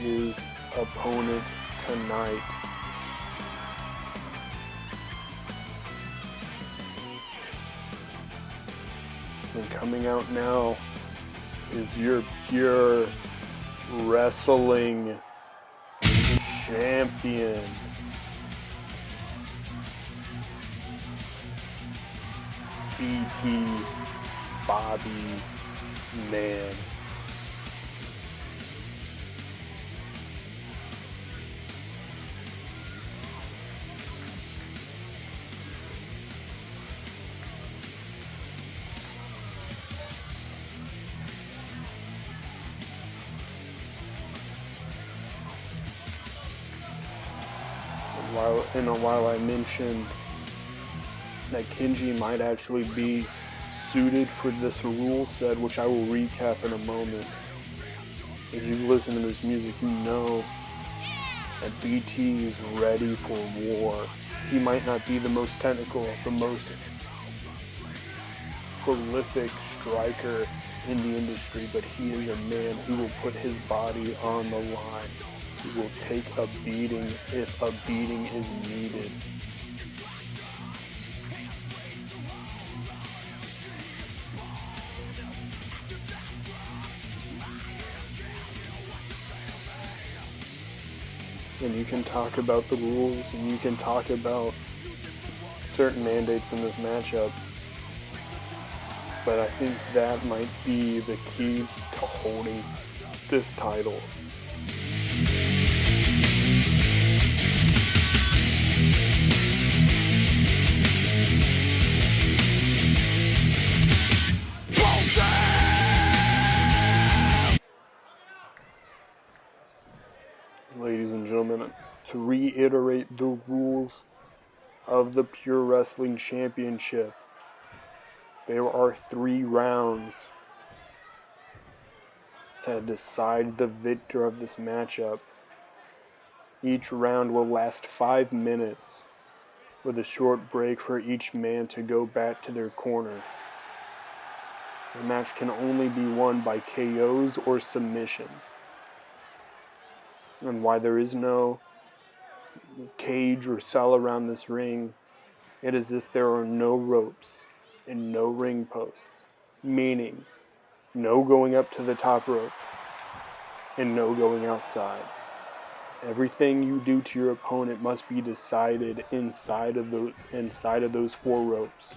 his opponent tonight. And coming out now is your Pure Wrestling Champion, BT Bobby Mann. While I mentioned that Kenji might actually be suited for this rule set, which I will recap in a moment, as you listen to this music, you know that BT is ready for war. He might not be the most technical, the most prolific striker in the industry, but he is a man who will put his body on the line. He will take a beating if a beating is needed. And you can talk about the rules, and you can talk about certain mandates in this matchup, but I think that might be the key to holding this title. Ladies and gentlemen, to reiterate the rules of the Pure Wrestling Championship, there are 3 rounds to decide the victor of this matchup. Each round will last 5 minutes, with a short break for each man to go back to their corner. The match can only be won by KOs or submissions. And why there is no cage or cell around this ring, it is if there are no ropes and no ring posts, meaning no going up to the top rope and no going outside. Everything you do to your opponent must be decided inside of those 4 ropes.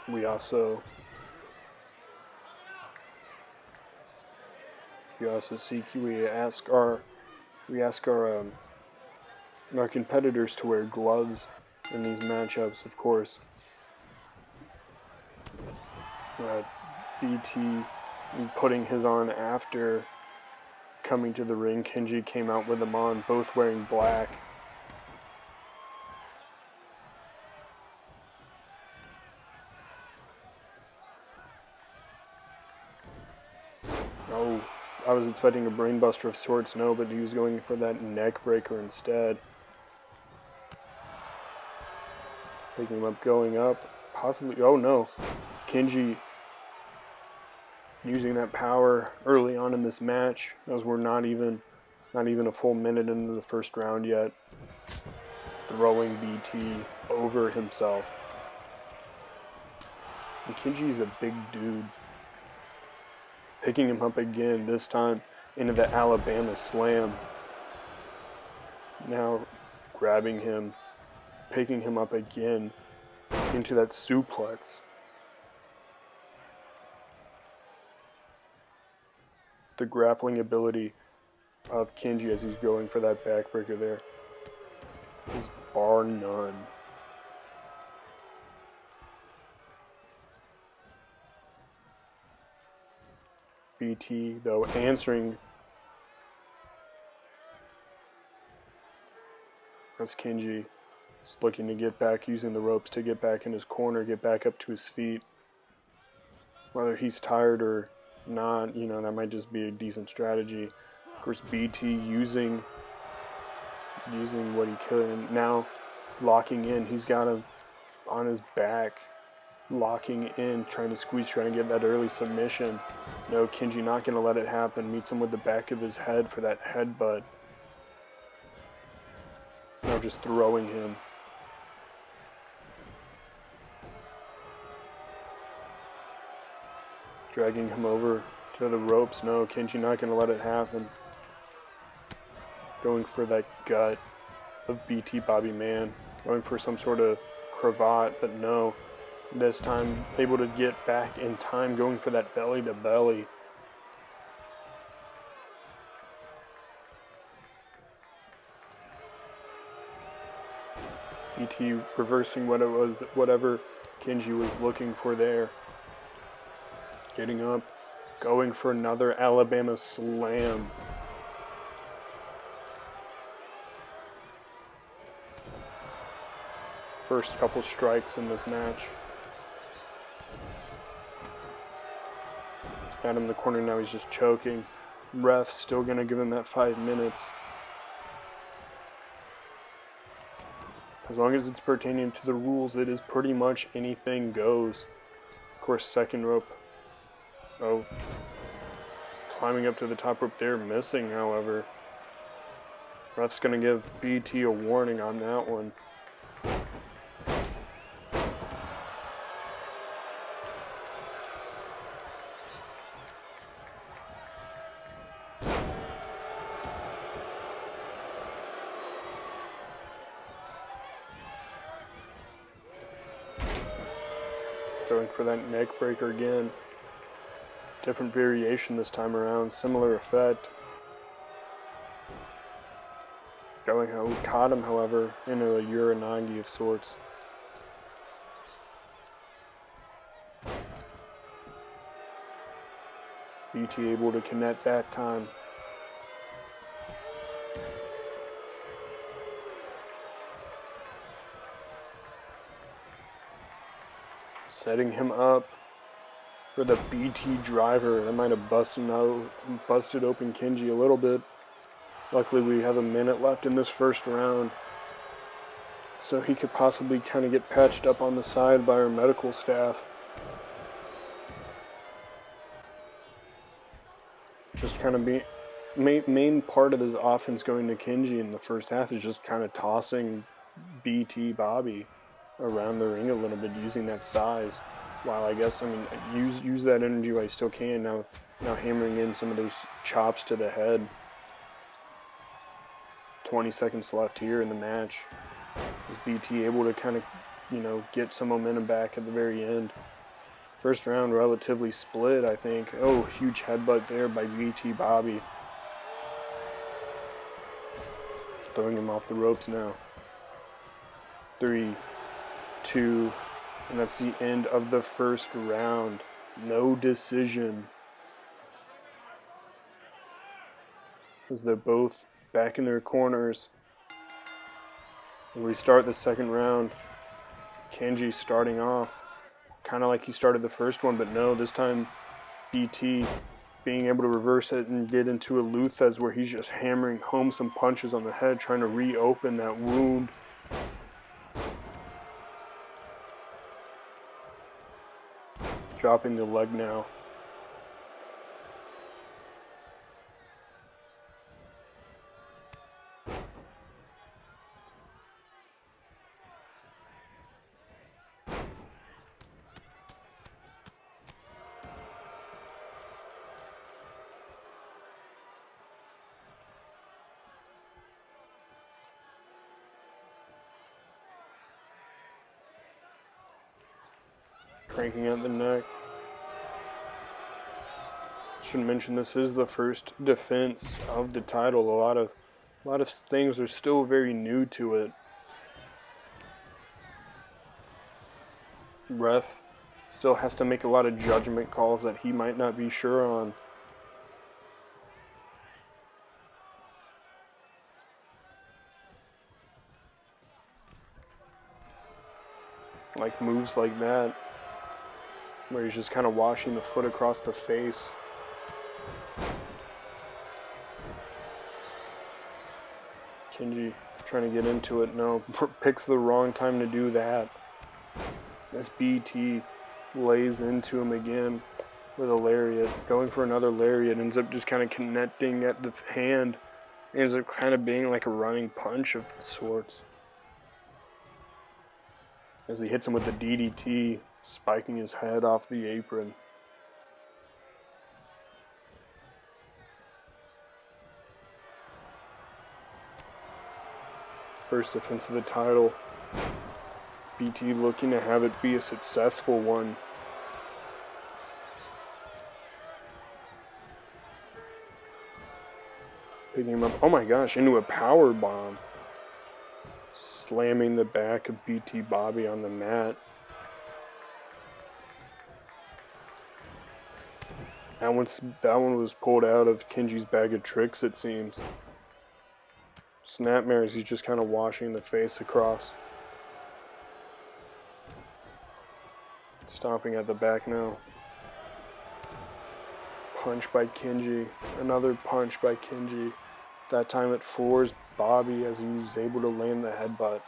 We also ask our competitors to wear gloves in these matchups, of course. BT putting his on after coming to the ring. Kenji came out with them on, both wearing black. Oh, I was expecting a brainbuster of sorts, no, but he was going for that neck breaker instead. Picking him up, going up, possibly, oh no. Kenji using that power early on in this match, as we're not even a full minute into the first round yet. Throwing BT over himself. And Kenji's a big dude. Picking him up again, this time into the Alabama slam. Now grabbing him, picking him up again into that suplex. The grappling ability of Kenji as he's going for that backbreaker there is bar none. BT, though, answering as Kenji is looking to get back, using the ropes to get back in his corner, get back up to his feet. Whether he's tired or not, you know, that might just be a decent strategy. Of course, BT using what he could, and now locking in. He's got him on his back, locking in, trying to squeeze, trying to get that early submission. No, Kenji not going to let it happen. Meets him with the back of his head for that headbutt. Now just throwing him. Dragging him over to the ropes. No, Kenji not going to let it happen. Going for that gut of BT Bobby Mann. Going for some sort of cravat, but no. This time able to get back in time, going for that belly to belly. BT reversing what it was, whatever Kenji was looking for there. Getting up, going for another Alabama slam. First couple strikes in this match. Got him in the corner, now he's just choking. Ref's still gonna give him that 5 minutes. As long as it's pertaining to the rules, it is pretty much anything goes. Of course, second rope. Oh, climbing up to the top rope there, missing, however. Ref's gonna give BT a warning on that one. Going for that neck breaker again. Different variation this time around, similar effect. Caught him, however, into a Uranagi of sorts. BT able to connect that time. Setting him up for the BT driver. That might have busted open Kenji a little bit. Luckily, we have a minute left in this first round, so he could possibly kind of get patched up on the side by our medical staff. Just kind of be main part of this offense going to Kenji in the first half is just kind of tossing BT Bobby around the ring a little bit, using that size. While I guess, I mean, use that energy while you still can. Now hammering in some of those chops to the head. 20 seconds left here in the match. Is BT able to kind of, you know, get some momentum back at the very end? First round relatively split, I think. Oh, huge headbutt there by BT Bobby. Throwing him off the ropes now. 3, 2, and that's the end of the first round. No decision. As they're both back in their corners. And we start the second round. Kenji starting off kind of like he started the first one, but no, this time BT being able to reverse it and get into a Luthez where he's just hammering home some punches on the head, trying to reopen that wound. Dropping the leg now. Cranking at the neck. Should mention this is the first defense of the title. A lot of things are still very new to it. Ref still has to make a lot of judgment calls that he might not be sure on. Like moves like that, where he's just kind of washing the foot across the face. Kenji trying to get into it. No, picks the wrong time to do that. As BT lays into him again with a lariat. Going for another lariat. Ends up just kind of connecting at the hand. Ends up kind of being like a running punch of sorts. As he hits him with the DDT, spiking his head off the apron. First defense of the title. BT looking to have it be a successful one. Picking him up, oh my gosh, into a power bomb. Slamming the back of BT Bobby on the mat. That one was pulled out of Kenji's bag of tricks, it seems. Snapmares, he's just kind of washing the face across. Stomping at the back now. Punch by Kenji. Another punch by Kenji. That time it floors Bobby as he was able to land the headbutt.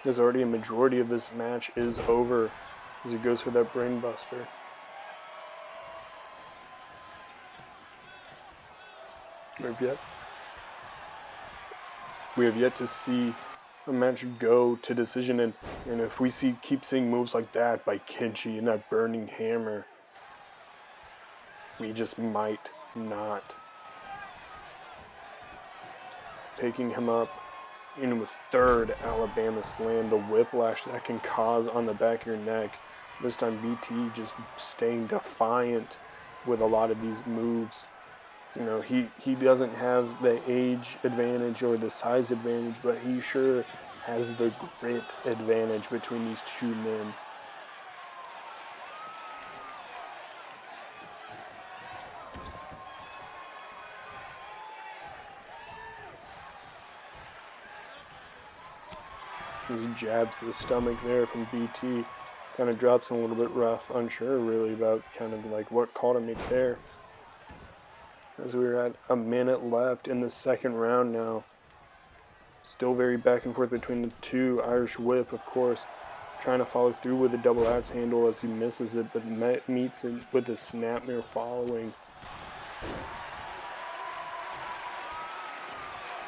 There's already a majority of this match is over as he goes for that brain buster. We have yet to see a match go to decision, and if we keep seeing moves like that by Kenji and that burning hammer, we just might not. Picking him up in with third Alabama slam, the whiplash that can cause on the back of your neck. This time BT just staying defiant with a lot of these moves. You know, he doesn't have the age advantage or the size advantage, but he sure has the grit advantage between these two men. As he jabs the stomach there from BT, kind of drops him a little bit rough, unsure really about kind of like what caught him there. As we were at a minute left in the second round now. Still very back and forth between the two. Irish whip, of course, trying to follow through with a double axe handle as he misses it, but meets it with the snapmare following.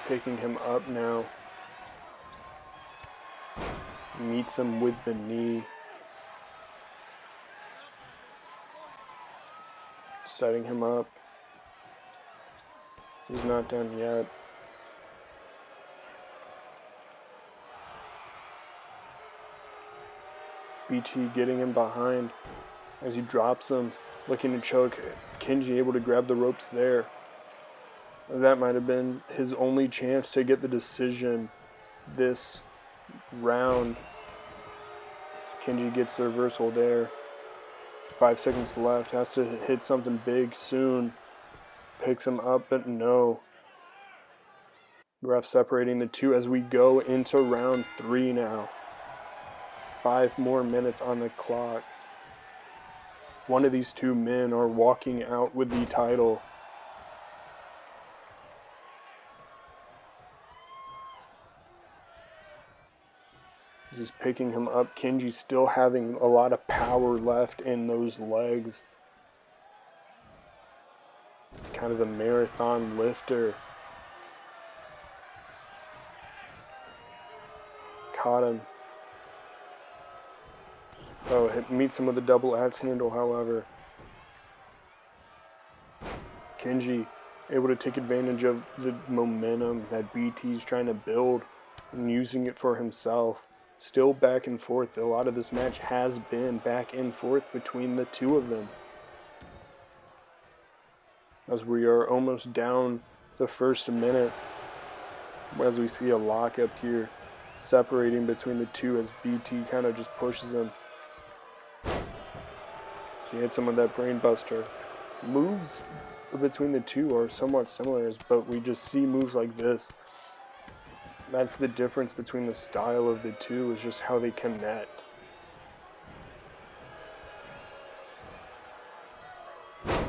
Picking him up now. Meets him with the knee. Setting him up. He's not done yet. BT getting him behind as he drops him, looking to choke. Kenji able to grab the ropes there. That might have been his only chance to get the decision this round. Kenji gets the reversal there. 5 seconds left. Has to hit something big soon. Picks him up, but no. Ref separating the two as we go into round 3 now. 5 more minutes on the clock. One of these two men are walking out with the title. He's picking him up. Kenji still having a lot of power left in those legs. Kind of a marathon lifter. Caught him. Oh, meets him with a double axe handle, however. Kenji able to take advantage of the momentum that BT's trying to build and using it for himself. Still back and forth. A lot of this match has been back and forth between the two of them. As we are almost down the first minute, as we see a lockup here separating between the two as BT kind of just pushes him. She hits him with that brain buster. Moves between the two are somewhat similar, but we just see moves like this. That's the difference between the style of the two, is just how they connect.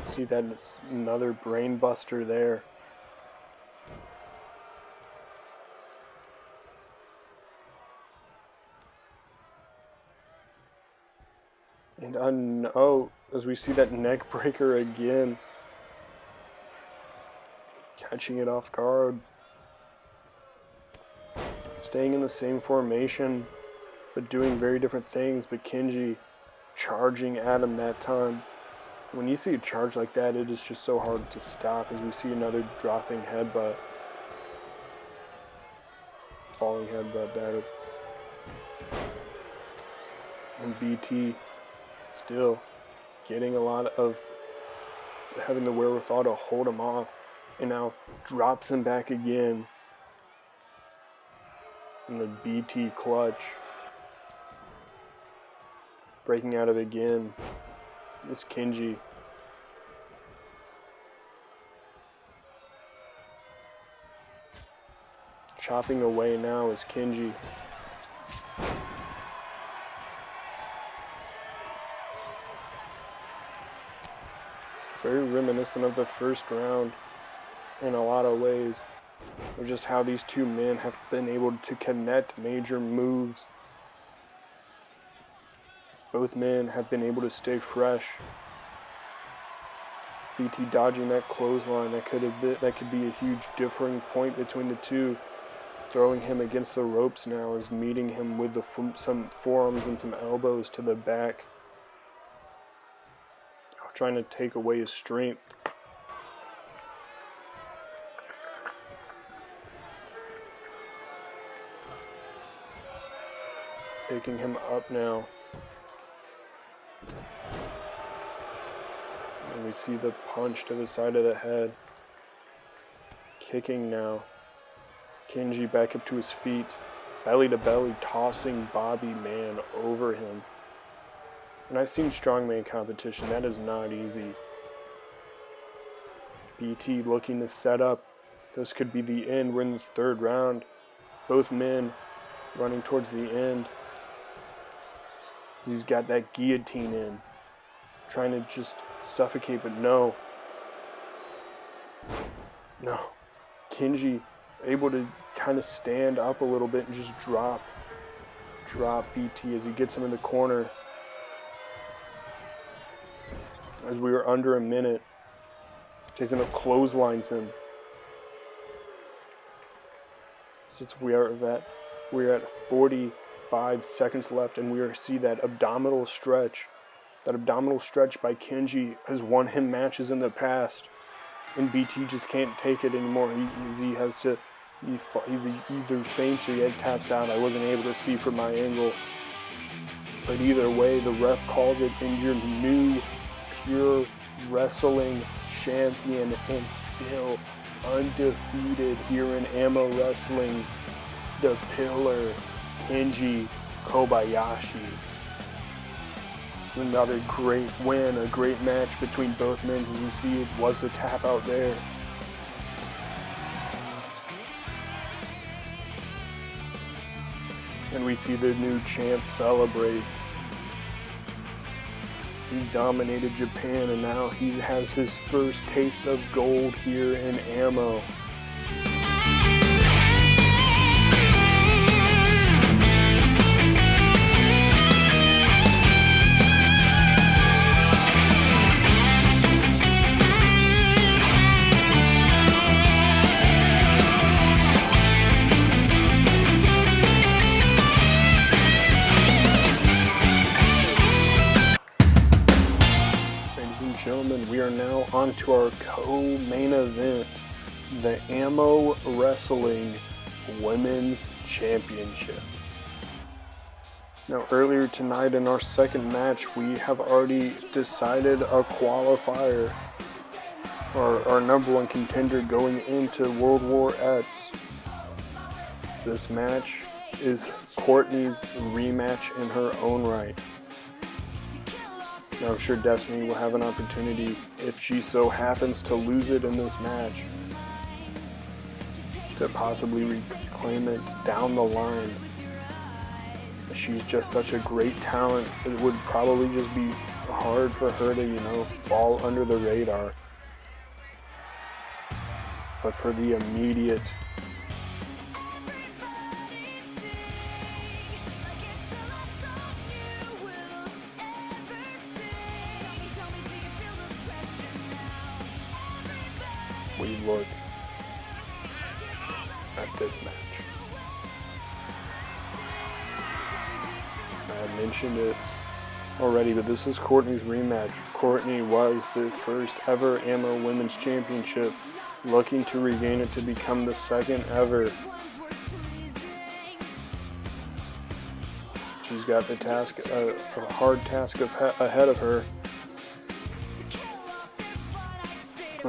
See that it's another brain buster there. And oh, as we see that neck breaker again. Catching it off guard. Staying in the same formation, but doing very different things. But Kenji charging at him that time. When you see a charge like that, it is just so hard to stop, as we see another dropping headbutt. Falling headbutt there. And BT still getting a lot of having the wherewithal to hold him off, and now drops him back again. And the BT clutch. Breaking out of it again. It's Kenji. Chopping away now is Kenji. Very reminiscent of the first round in a lot of ways. Of just how these two men have been able to connect major moves. Both men have been able to stay fresh. BT dodging that clothesline, that could be a huge differing point between the two. Throwing him against the ropes now is meeting him with some forearms and some elbows to the back. Trying to take away his strength. Picking him up now. And we see the punch to the side of the head. Kicking now. Kenji back up to his feet. Belly to belly, tossing Bobby Mann over him. And I've seen strongman competition. That is not easy. BT looking to set up. This could be the end. We're in the third round. Both men running towards the end. He's got that guillotine in. Trying to just suffocate, but no. No. Kenji able to kind of stand up a little bit and just drop BT as he gets him in the corner. As we were under a minute, Jason clotheslines him. Since we are at 45 seconds left, and we see that abdominal stretch. That abdominal stretch by Kenji has won him matches in the past, and BT just can't take it anymore. He either faints or he taps out. I wasn't able to see from my angle, but either way, the ref calls it, and your new pure wrestling champion and still undefeated here in AMO Wrestling, the Pillar, Kenji Kobayashi. Another great win, a great match between both men. As you see, it was a tap out there. And we see the new champ celebrate. He's dominated Japan, and now he has his first taste of gold here in AMO. on to our co-main event, the AMO Wrestling Women's Championship. Now, earlier tonight in our second match, we have already decided a qualifier, or our number one contender going into World War X. This match is Courtney's rematch in her own right. Now, I'm sure Destiny will have an opportunity, if she so happens to lose it in this match, to possibly reclaim it down the line. She's just such a great talent. It would probably just be hard for her to, fall under the radar. But for the immediate we look at this match. I mentioned it already, but this is Courtney's rematch. Courtney was the first ever AMO Women's Championship, looking to regain it to become the second ever. She's got the task, a hard task ahead of her.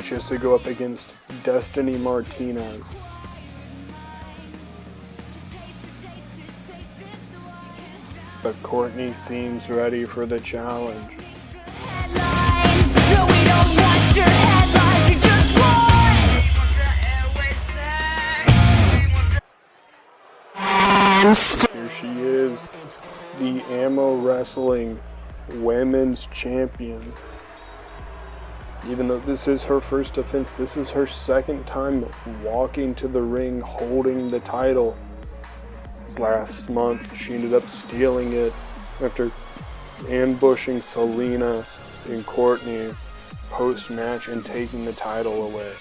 She has to go up against Destiny Martinez. But Courtney seems ready for the challenge. Headlines. No, we don't watch your headlines. We just want. Here she is, the AMO Wrestling Women's Champion. Even though this is her first defense, this is her second time walking to the ring holding the title. Last month, she ended up stealing it after ambushing Selina and Courtney post-match and taking the title away.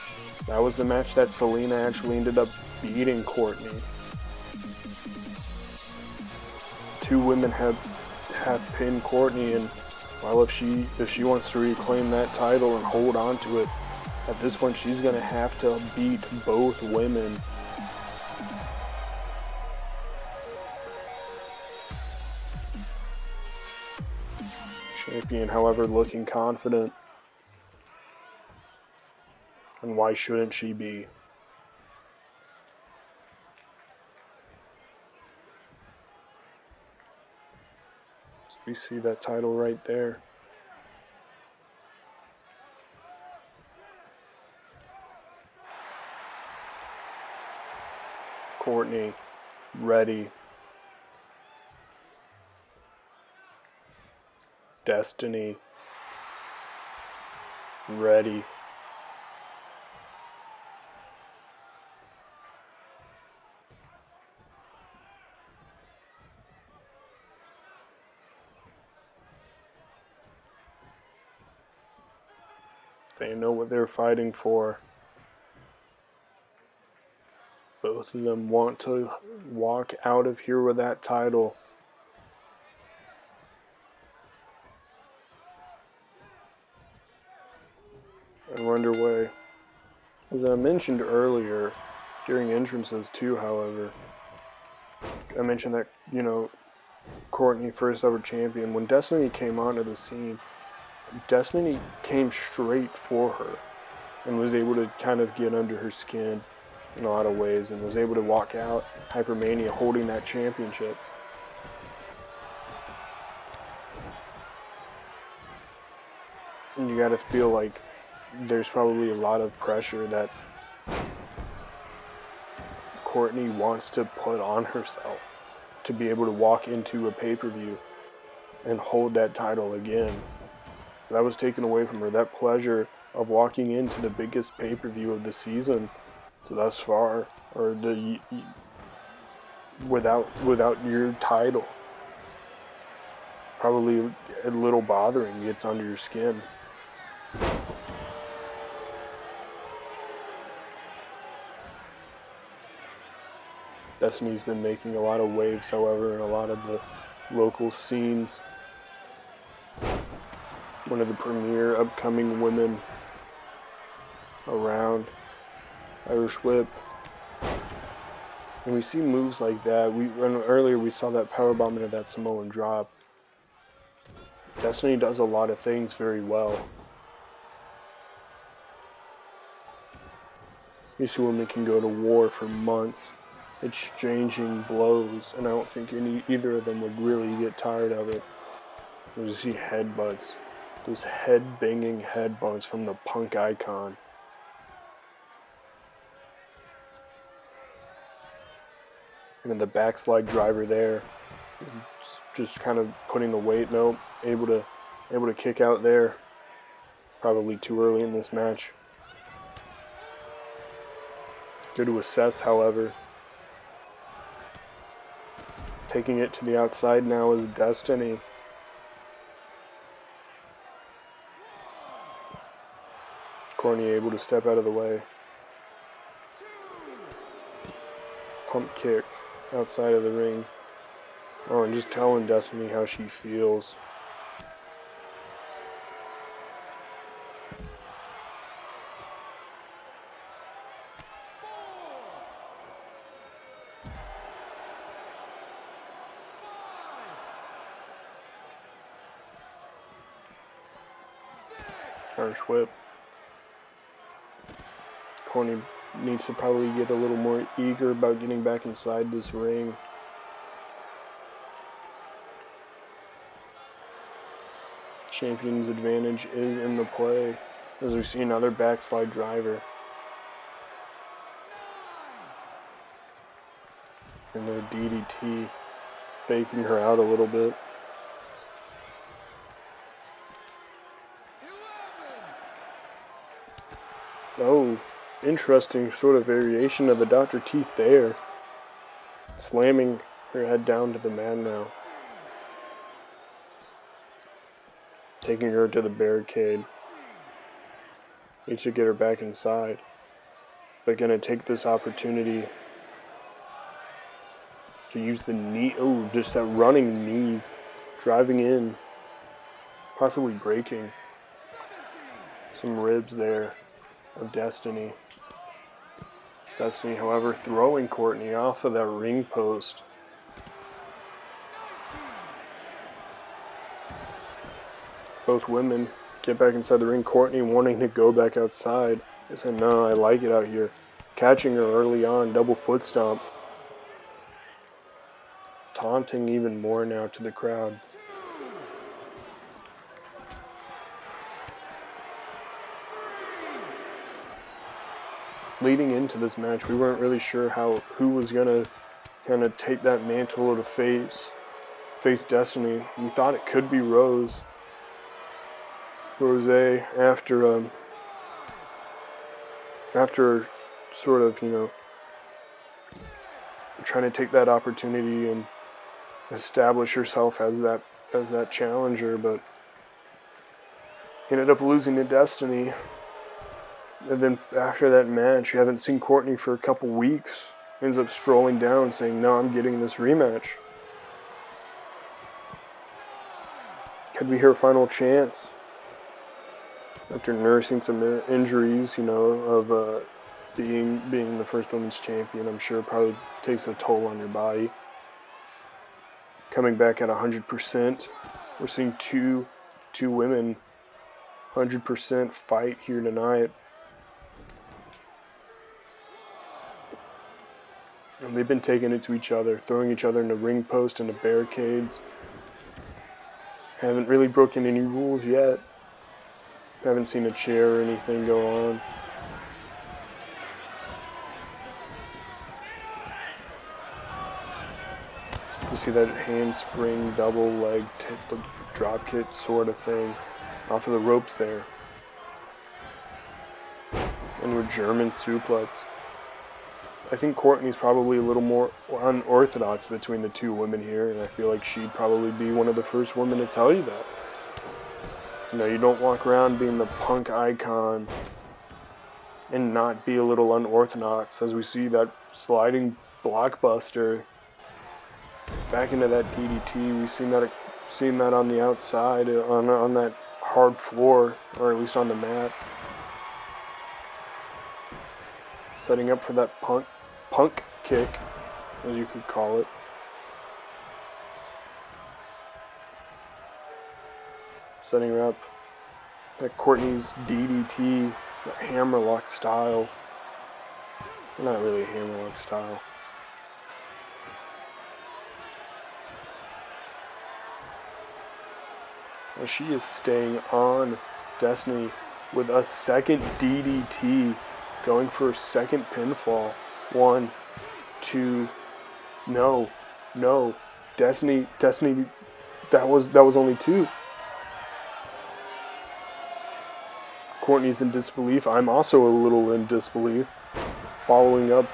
That was the match that Selina actually ended up beating Courtney. Two women have pinned Courtney, and well, if she wants to reclaim that title and hold on to it, at this point she's gonna have to beat both women. Champion, however, looking confident. And why shouldn't she be? We see that title right there. Courtney, ready. Destiny, ready. They know what they're fighting for. Both of them want to walk out of here with that title. And we're underway. As I mentioned earlier, during entrances too, however, I mentioned that, Courtney, first ever champion, when Destiny came onto the scene, Destiny came straight for her and was able to kind of get under her skin in a lot of ways and was able to walk out Hypermania holding that championship. And you gotta feel like there's probably a lot of pressure that Courtney wants to put on herself to be able to walk into a pay-per-view and hold that title again. That was taken away from her. That pleasure of walking into the biggest pay-per-view of the season thus far, or without your title, probably a little bothering, gets under your skin. Destiny's been making a lot of waves, however, in a lot of the local scenes. One of the premier upcoming women around. Irish whip. And we see moves like that. Earlier we saw that powerbomb into that Samoan drop. Destiny does a lot of things very well. These two women can go to war for months, exchanging blows, and I don't think either of them would really get tired of it. You see headbutts, those head-banging headbutts from the Punk icon. And then the backslide driver there, just kind of putting the weight. Nope, able to kick out there. Probably too early in this match. Good to assess, however. Taking it to the outside now is Destiny. Courtney able to step out of the way. Pump kick outside of the ring. Oh, and just telling Destiny how she feels. Irish whip. Courtney needs to probably get a little more eager about getting back inside this ring. Champion's advantage is in the play as we see another backslide driver. And their DDT faking her out a little bit. Oh, interesting sort of variation of the Dr. Teeth there. Slamming her head down to the mat now. Taking her to the barricade. Needs to get her back inside. But gonna take this opportunity to use the knee. Oh, just that running knees. Driving in. Possibly breaking some ribs there of Destiny. Destiny, however, throwing Courtney off of that ring post. Both women get back inside the ring. Courtney wanting to go back outside. I said, no, I like it out here. Catching her early on, double foot stomp. Taunting even more now to the crowd. Leading into this match, we weren't really sure who was gonna kind of take that mantle to face Destiny. We thought it could be Rose after sort of, trying to take that opportunity and establish herself as that challenger, but ended up losing to Destiny. And then after that match, you haven't seen Courtney for a couple weeks. Ends up strolling down saying, no, I'm getting this rematch. Could be her final chance. After nursing some injuries, of being the first women's champion, I'm sure it probably takes a toll on your body. Coming back at 100%. We're seeing two women 100% fight here tonight. And they've been taking it to each other, throwing each other into ring posts, into barricades. Haven't really broken any rules yet. Haven't seen a chair or anything go on. You see that handspring, double leg, drop kick sort of thing off of the ropes there. And with German suplex. I think Courtney's probably a little more unorthodox between the two women here, and I feel like she'd probably be one of the first women to tell you that. You don't walk around being the Punk icon and not be a little unorthodox, as we see that sliding blockbuster back into that DDT. We've seen that on the outside, on that hard floor, or at least on the mat. Setting up for that punk kick, as you could call it. Setting her up at Courtney's DDT, the hammerlock style. Not really hammerlock style. Well, she is staying on Destiny with a second DDT, going for a second pinfall. 1, 2, no, Destiny, that was only 2. Courtney's in disbelief. I'm also a little in disbelief. Following up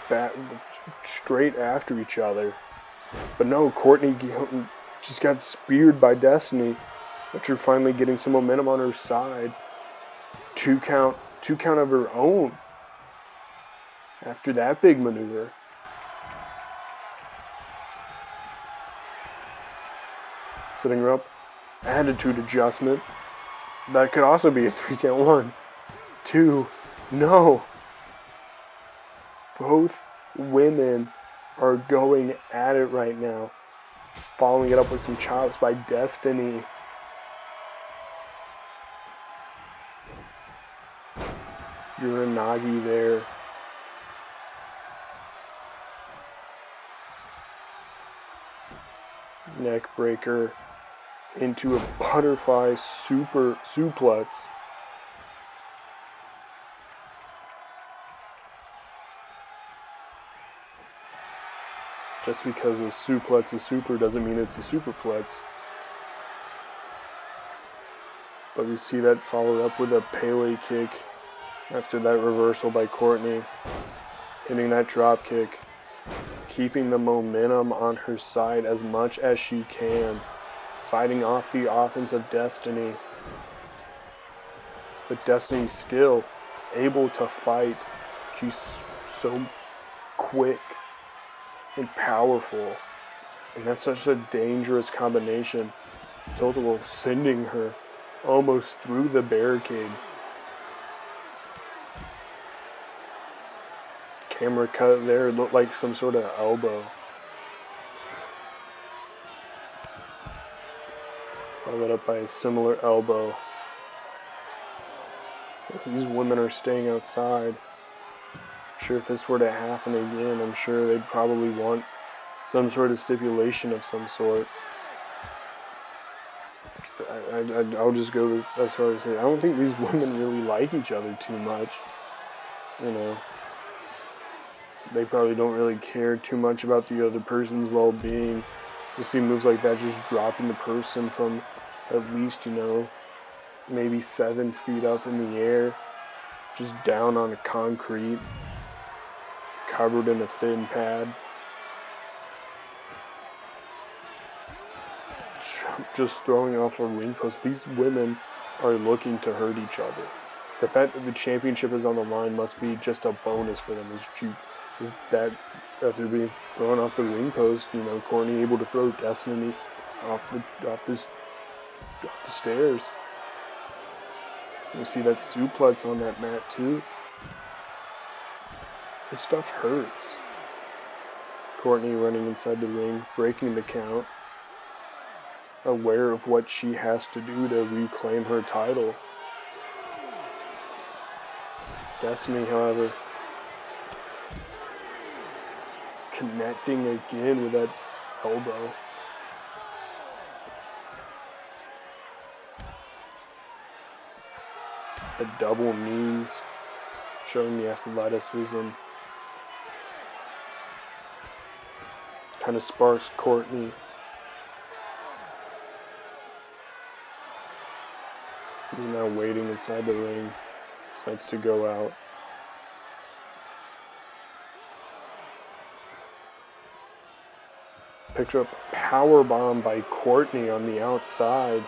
straight after each other. But no, Courtney just got speared by Destiny. After finally getting some momentum on her side. 2 count of her own. After that big maneuver. Setting her up. Attitude adjustment. That could also be a 3 count. 1, 2, no. Both women are going at it right now. Following it up with some chops by Destiny. Uranagi there. Neck breaker into a butterfly suplex. Just because a suplex is super doesn't mean it's a superplex. But we see that followed up with a Pele kick after that reversal by Courtney. Hitting that drop kick. Keeping the momentum on her side as much as she can. Fighting off the offense of Destiny. But Destiny's still able to fight. She's so quick and powerful. And that's such a dangerous combination. Total sending her almost through the barricade. Camera cut there, it looked like some sort of elbow. Followed up by a similar elbow. These women are staying outside. I'm sure if this were to happen again, I'm sure they'd probably want some sort of stipulation of some sort. I'll just go as far as say, I don't think these women really like each other too much. You know, they probably don't really care too much about the other person's well-being. You see moves like that just dropping the person from at least, maybe 7 feet up in the air, just down on the concrete, covered in a thin pad. Just throwing off a ring post. These women are looking to hurt each other. The fact that the championship is on the line must be just a bonus for them. Is that after being thrown off the ring post, Courtney able to throw Destiny off the stairs. You see that suplex on that mat too. This stuff hurts. Courtney running inside the ring, breaking the count. Aware of what she has to do to reclaim her title. Destiny, however, connecting again with that elbow. The double knees, showing the athleticism. Kind of sparks Courtney. He's now waiting inside the ring. Decides to go out. Picture up a power bomb by Courtney on the outside.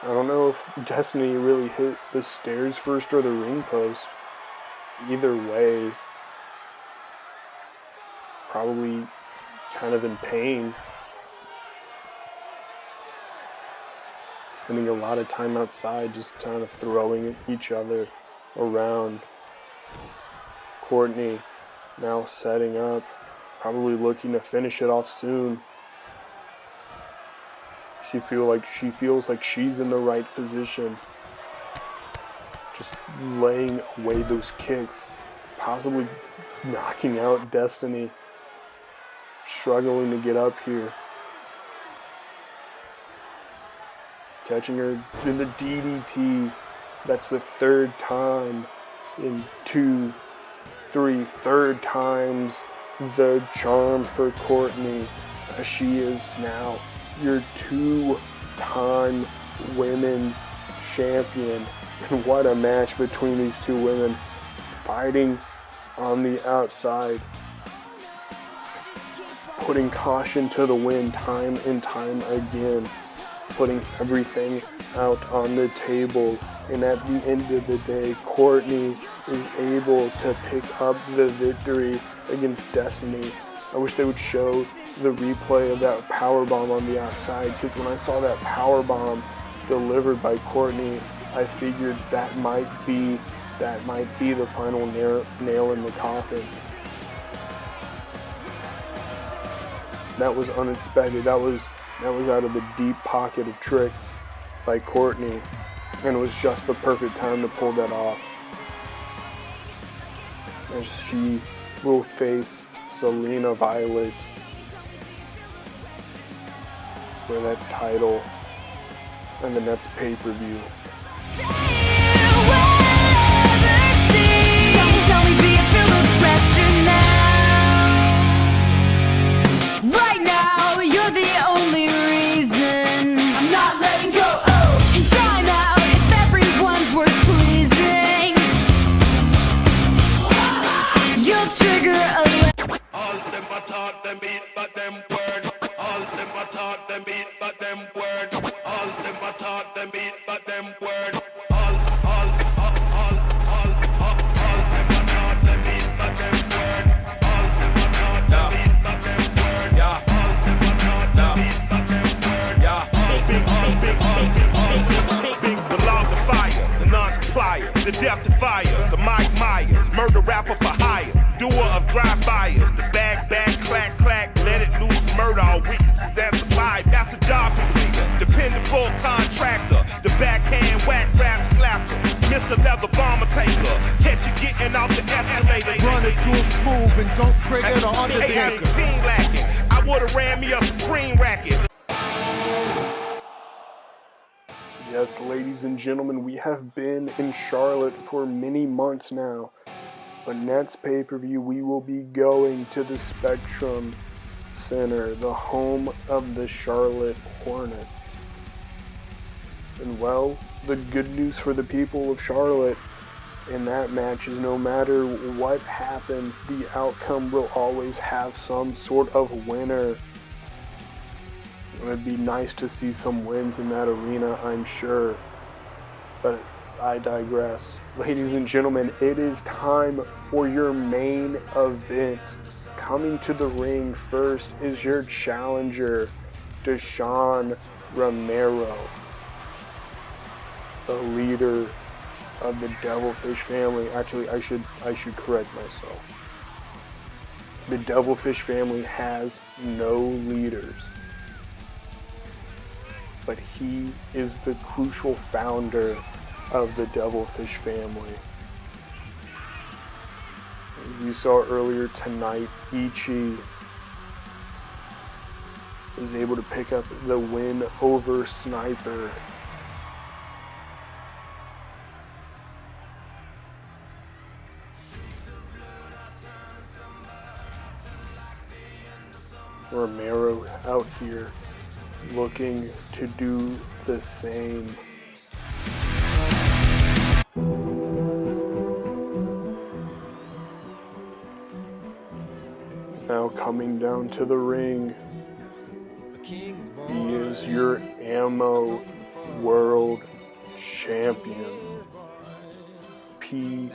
I don't know if Destiny really hit the stairs first or the ring post. Either way, probably kind of in pain. spending a lot of time outside just kind of throwing each other around. Courtney now setting up, probably looking to finish it off soon. She feels like she's in the right position. Just laying away those kicks, possibly knocking out Destiny. Struggling to get up here. Catching her in the DDT. That's the third time in 2, 3, third time's the charm for Courtney. As she is now your 2-time women's champion. And what a match between these two women, fighting on the outside, putting caution to the wind time and time again, putting everything out on the table. And at the end of the day, Courtney is able to pick up the victory against Destiny. I wish they would show the replay of that powerbomb on the outside, because when I saw that powerbomb delivered by Courtney, I figured that might be the final nail in the coffin. That was unexpected. That was out of the deep pocket of tricks by Courtney, and it was just the perfect time to pull that off. As she will face Selina Violet for that title and the next pay-per-view. Right now, you're the only reason I'm not letting go. Oh, and time out if everyone's worth pleasing. You'll trigger a All them I taught them beat, but them word. All them I taught them beat, but them word. All them I taught them beat, but them word. All them I taught them beat, but them word. All them I taught them beat, but them word. Yeah. All them I taught them beat, but them word. Yeah. Big, the log of fire, the non-complier, the death defier, the Mike Myers, murder rapper for hire, doer of drive-bys, the bag, clack, let it loose, murder all witnesses as alive. That's a job completer, dependable contractor, the backhand whack rap slapper, Mr. Leather Bomber Taker, catch you getting off the escalator. Run it real smooth and don't trigger the Hey, as a Undertaker. team lacking, I would've ran me a Supreme racket. Yes, ladies and gentlemen, we have been in Charlotte for many months now. But next pay-per-view, we will be going to the Spectrum Center, the home of the Charlotte Hornets. And well, the good news for the people of Charlotte in that match is no matter what happens, the outcome will always have some sort of winner. It would be nice to see some wins in that arena, I'm sure. But I digress. Ladies and gentlemen, it is time for your main event. Coming to the ring first is your challenger, Deshaun Romero, the leader of the Devilfish family. Actually, I should correct myself. The Devilfish family has no leaders, but he is the crucial founder of the Devilfish family. We saw earlier tonight, Eichi was able to pick up the win over Snyper. Romero out here looking to do the same. Now coming down to the ring, he is your AMO World Champion, PK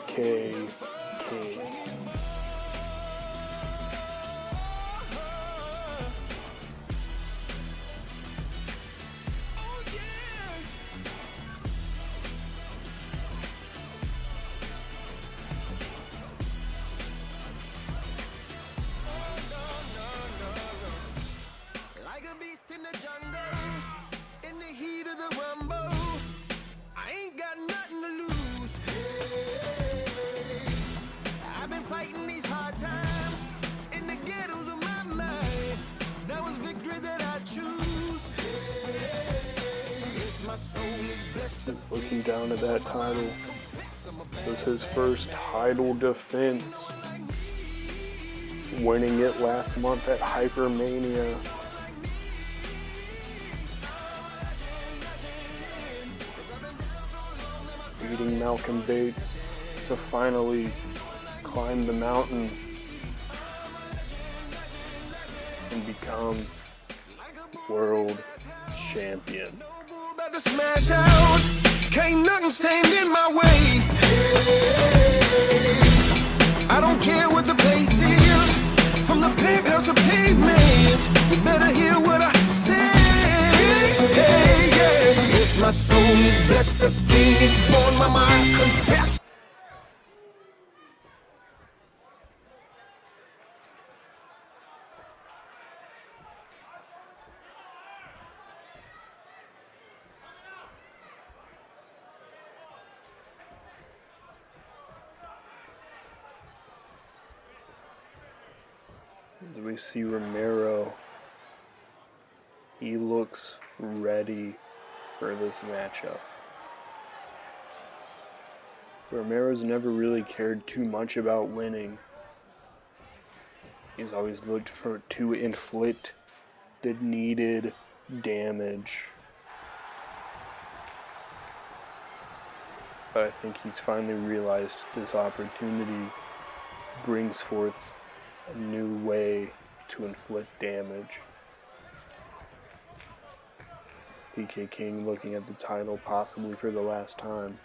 King. came down to that title. It was his first title defense, winning it last month at Hypermania. Beating Malcolm Bates to finally climb the mountain and become world champion. About to smash house, can't nothing stand in my way. I don't care what the place is, from the penthouse to pavement. You better hear what I say. Yes, my soul is blessed, the king is born, mama, I confess. We see Romero. He looks ready for this matchup. Romero's never really cared too much about winning. He's always looked to inflict the needed damage. But I think he's finally realized this opportunity brings forth a new way to inflict damage. PK King looking at the title possibly for the last time.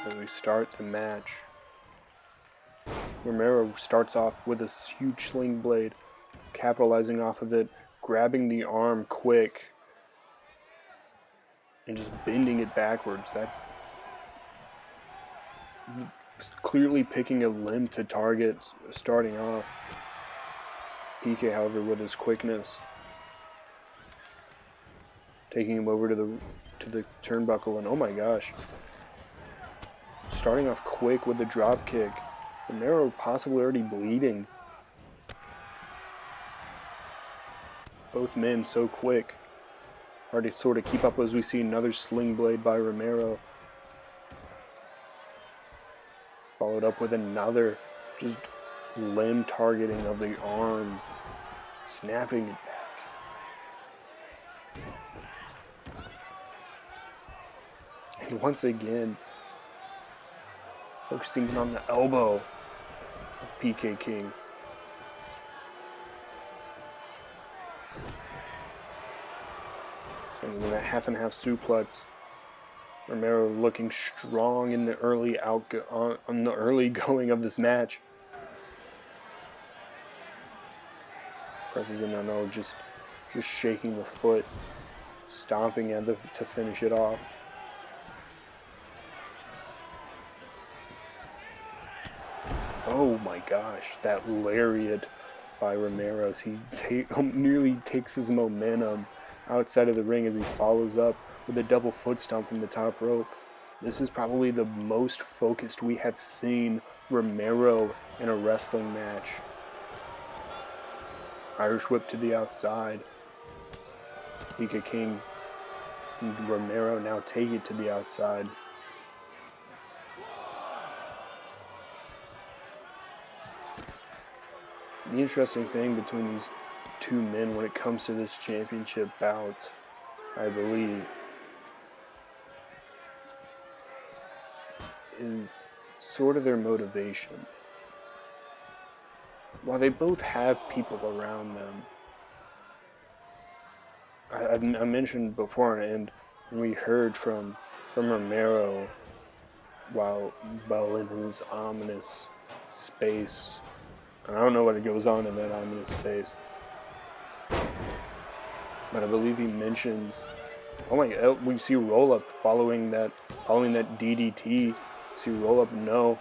As we start the match, Romero starts off with a huge sling blade, capitalizing off of it, grabbing the arm quick, and just bending it backwards. That clearly picking a limb to target starting off. PK, however, with his quickness, taking him over to the turnbuckle, and oh my gosh, starting off quick with the drop kick. Romero possibly already bleeding. Both men so quick. Hard to sort of keep up as we see another sling blade by Romero. Followed up with another just limb targeting of the arm. Snapping it back. And once again, focusing on the elbow of PK King. And then a half and half suplex. Romero looking strong in the early on the early going of this match. Presses in on O, just shaking the foot, stomping at to finish it off. Oh my gosh, that lariat by Romero as he nearly takes his momentum outside of the ring as he follows up with a double foot stomp from the top rope. This is probably the most focused we have seen Romero in a wrestling match. Irish whip to the outside. PK King and Romero now take it to the outside. The interesting thing between these two men when it comes to this championship bout, I believe, is sort of their motivation. While they both have people around them, I mentioned before, and we heard from Romero while in his ominous space. And I don't know what goes on in that ominous space, but I believe he mentions, oh my God, we see roll up following that DDT. See roll up, no.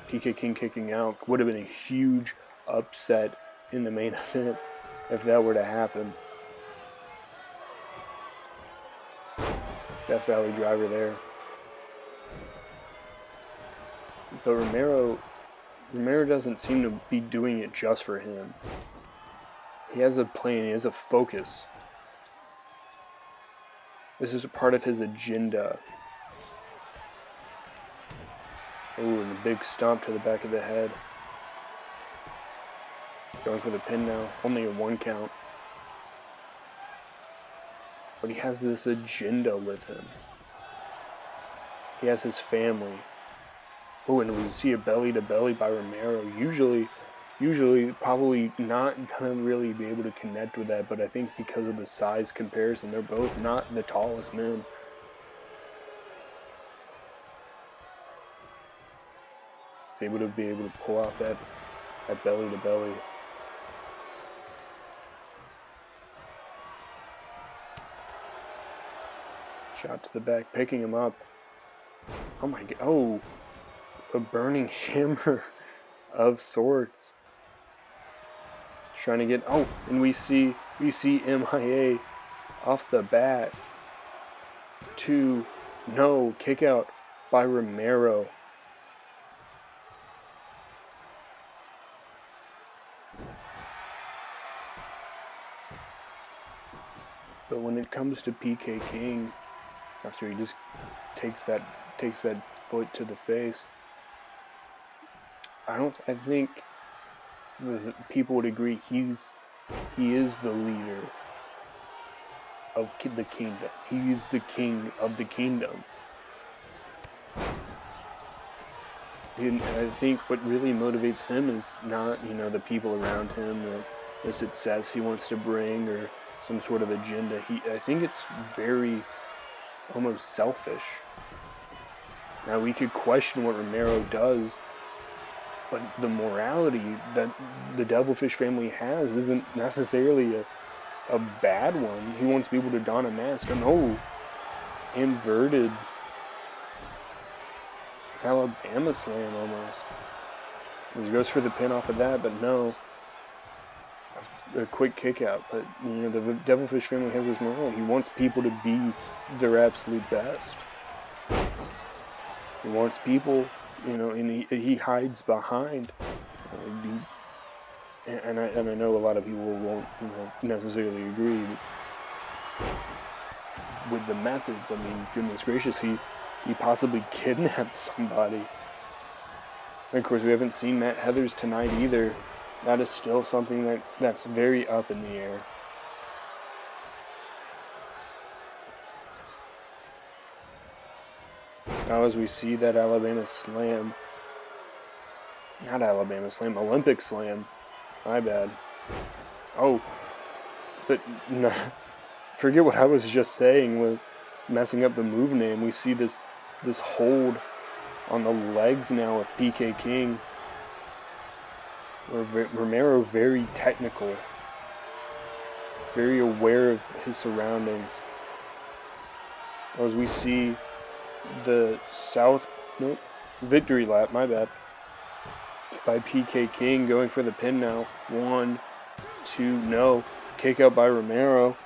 PK King kicking out would have been a huge upset in the main event if that were to happen. Death Valley driver there. But Romero doesn't seem to be doing it just for him. He has a plan, he has a focus. This is a part of his agenda. Ooh, and a big stomp to the back of the head. Going for the pin now. Only a 1 count. But he has this agenda with him. He has his family. Oh, and we see a belly to belly by Romero. Usually probably not gonna really be able to connect with that, but I think because of the size comparison, they're both not the tallest men. He's able to pull off that belly to belly. Shot to the back, picking him up. Oh my god! Oh, a burning hammer of sorts. Trying to get, oh, and we see MIA off the bat. 2, no, kick out by Romero. But when it comes to PK King, after he just takes that foot to the face, I think the people would agree he is the leader of the kingdom. He's the king of the kingdom. And I think what really motivates him is not, the people around him, the success he wants to bring, or some sort of agenda. I think it's very almost selfish. Now we could question what Romero does, but the morality that the Devilfish family has isn't necessarily a bad one. He wants people to don a mask. No, inverted Alabama slam almost. He goes for the pin off of that, but no. A quick kick out. But the Devilfish family has this moral. He wants people to be their absolute best. He wants people, and he hides behind. And I know a lot of people won't, necessarily agree with the methods. I mean, goodness gracious, he possibly kidnapped somebody. And of course, we haven't seen Matt Heathers tonight either. That is still something that's very up in the air. Now as we see that Olympic slam, my bad. Oh, but no, forget what I was just saying with messing up the move name. We see this hold on the legs now of PK King. Romero very technical, very aware of his surroundings. As we see the victory lap, my bad, by PK King going for the pin now. 1, 2, no. Kick out by Romero.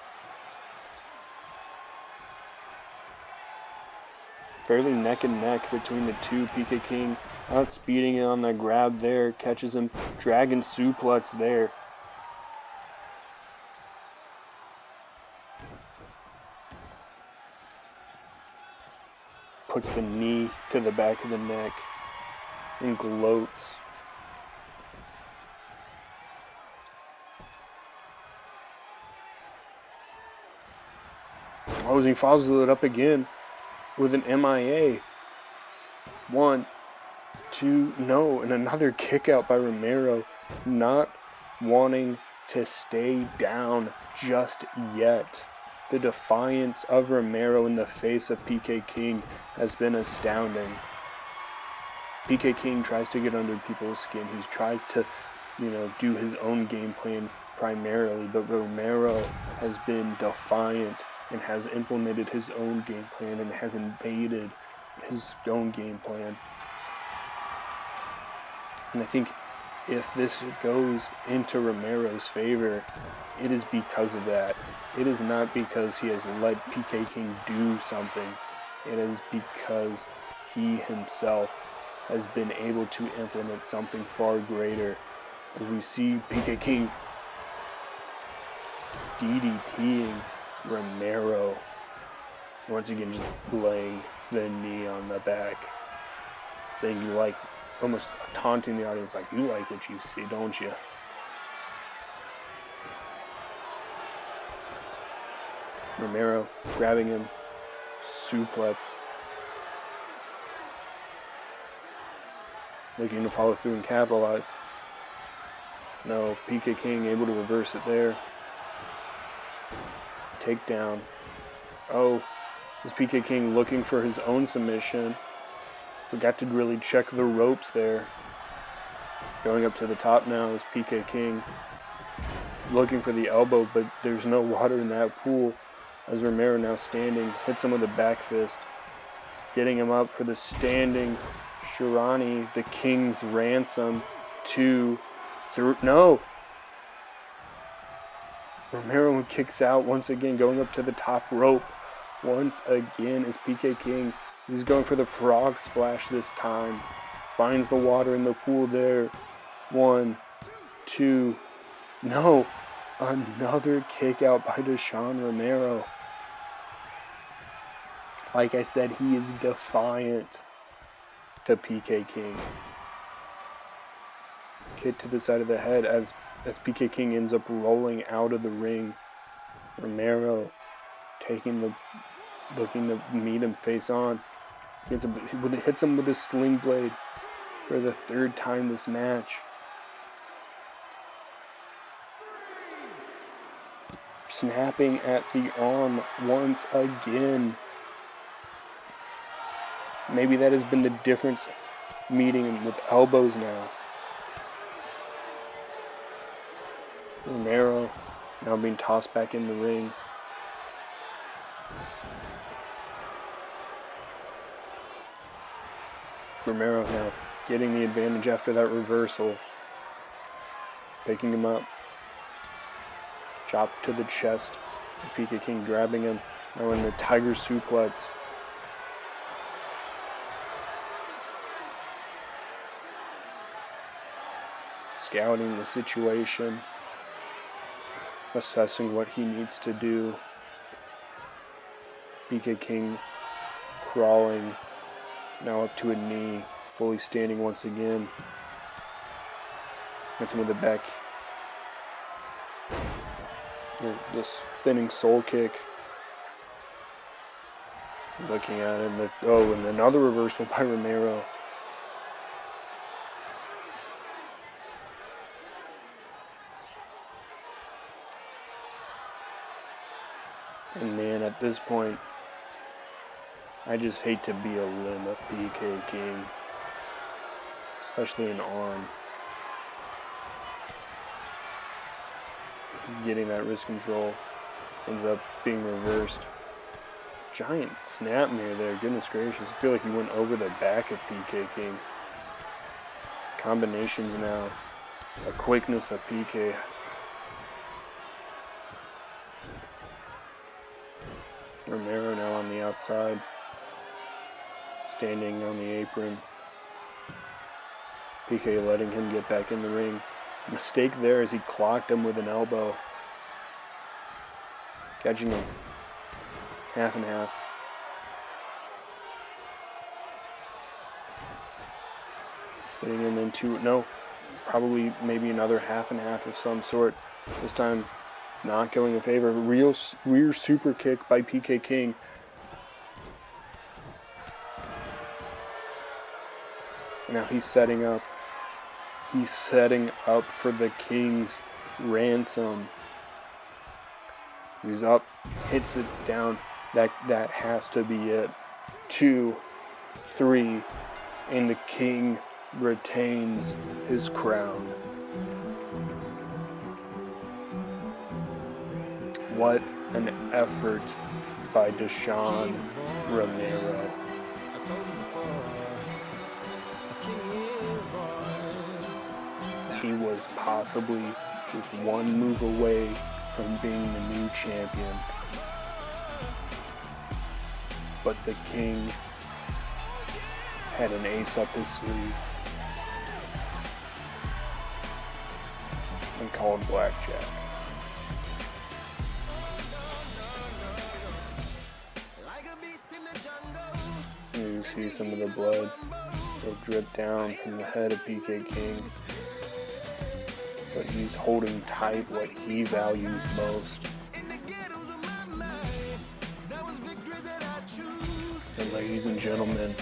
Fairly neck and neck between the two. PK King outspeeding it on the grab there. Catches him. Dragon suplex there. Puts the knee to the back of the neck and gloats. Oh, he follows it up again with an MIA. 1, 2, no, and another kick out by Romero, not wanting to stay down just yet. The defiance of Romero in the face of PK King has been astounding. PK King tries to get under people's skin. He tries to, do his own game plan primarily, but Romero has been defiant and has implemented his own game plan and has invaded his own game plan. And I think if this goes into Romero's favor, it is because of that. It is not because he has let PK King do something. It is because he himself has been able to implement something far greater. As we see PK King DDTing Romero. Once again, just laying the knee on the back. Saying you like, almost taunting the audience like, you like what you see, don't you? Romero grabbing him, suplex. Looking to follow through and capitalize. No, PK King able to reverse it there. Takedown. Oh, is PK King looking for his own submission. Forgot to really check the ropes there. Going up to the top now is PK King. Looking for the elbow, but there's no water in that pool. As Romero now standing, hits him with a back fist. It's getting him up for the standing Shirani, the King's ransom. 2, 3, no! Romero kicks out once again, going up to the top rope. Once again is PK King. He's going for the frog splash this time. Finds the water in the pool there. 1, 2, no! Another kick out by Deshaun Romero. Like I said, he is defiant to PK King. Kick to the side of the head as PK King ends up rolling out of the ring. Romero looking to meet him face on. Hits him with a sling blade for the 3rd time this match. Snapping at the arm once again. Maybe that has been the difference, meeting him with elbows now. Romero now being tossed back in the ring. Romero now getting the advantage after that reversal. Picking him up. Chop to the chest. PK King grabbing him. Now in the tiger suplex. Scouting the situation. Assessing what he needs to do. PK King crawling. Now up to a knee. Fully standing once again. Hits him with the back. The spinning soul kick. Looking at him. And another reversal by Romero. And man, at this point, I just hate to be a limb of PK King. Especially an arm. Getting that wrist control. Ends up being reversed. Giant snapmare there, goodness gracious. I feel like he went over the back of PK King. Combinations now. A quickness of PK. Romero now on the outside. Standing on the apron. PK letting him get back in the ring. Mistake there as he clocked him with an elbow. Catching him. Half and half. Getting him into, probably maybe another half and half of some sort. This time not going in favor. Rear super kick by PK King. Now he's setting up. He's setting up for the King's ransom. He's up, hits it down. That has to be it. 2, 3, and the King retains his crown. What an effort by Deshaun Romero. he was possibly just one move away from being the new champion. But the King had an ace up his sleeve and called blackjack. You see some of the blood will drip down from the head of PK King, but he's holding tight what he values most. And ladies and gentlemen,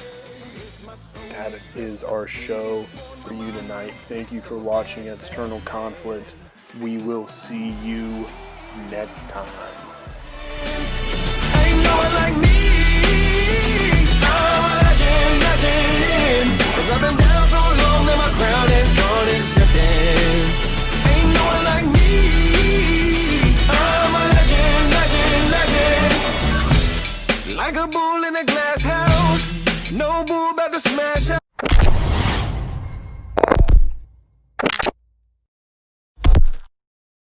that is our show for you tonight. Thank you for watching External Conflict. We will see you next time. Ain't no one like me. I'm a legend. 'Cause I've been down so long that my crown is gone, it's drifting. Ain't no one like me. I'm a legend. Like a bull in a glass house. No bull about to smash out.